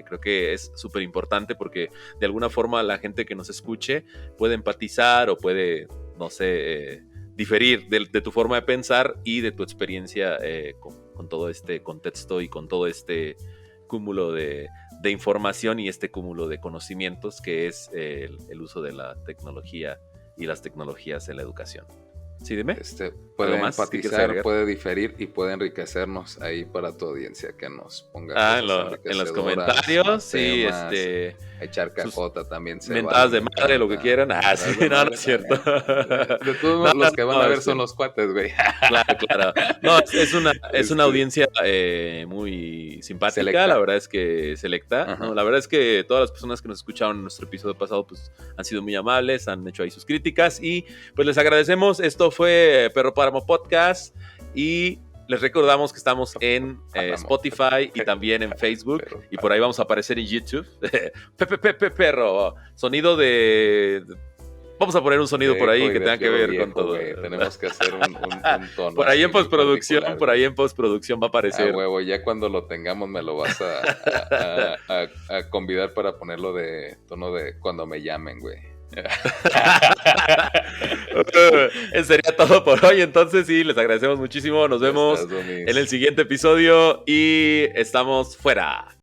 Creo que es súper importante porque de alguna forma la gente que nos escuche puede empatizar o puede, no sé, diferir de tu forma de pensar y de tu experiencia con todo este contexto y con todo este cúmulo de información y este cúmulo de conocimientos que es el uso de la tecnología y las tecnologías en la educación. Sí, dime. Puede empatizar, puede diferir y puede enriquecernos ahí para tu audiencia, que nos ponga en los comentarios, sí, echar cajota también se mentadas de madre, lo que quieran. Sí, no es cierto. De todos los que van a ver son los cuates, güey. Claro. No, es una audiencia muy simpática, selecta. La verdad es que selecta. No, la verdad es que todas las personas que nos escucharon en nuestro episodio pasado pues han sido muy amables, han hecho ahí sus críticas y pues les agradecemos. Esto fue Perro Páramo Podcast y les recordamos que estamos en Spotify y también en Facebook y por ahí vamos a aparecer en YouTube. Perro, sonido de... Vamos a poner un sonido por ahí que tenga que ver con todo. Tenemos que hacer un tono. Por ahí en postproducción va a aparecer. Huevo, ya cuando lo tengamos me lo vas a convidar para ponerlo de tono de cuando me llamen, güey. Eso sería todo por hoy. Entonces sí, les agradecemos muchísimo. Nos vemos en el siguiente episodio y estamos fuera.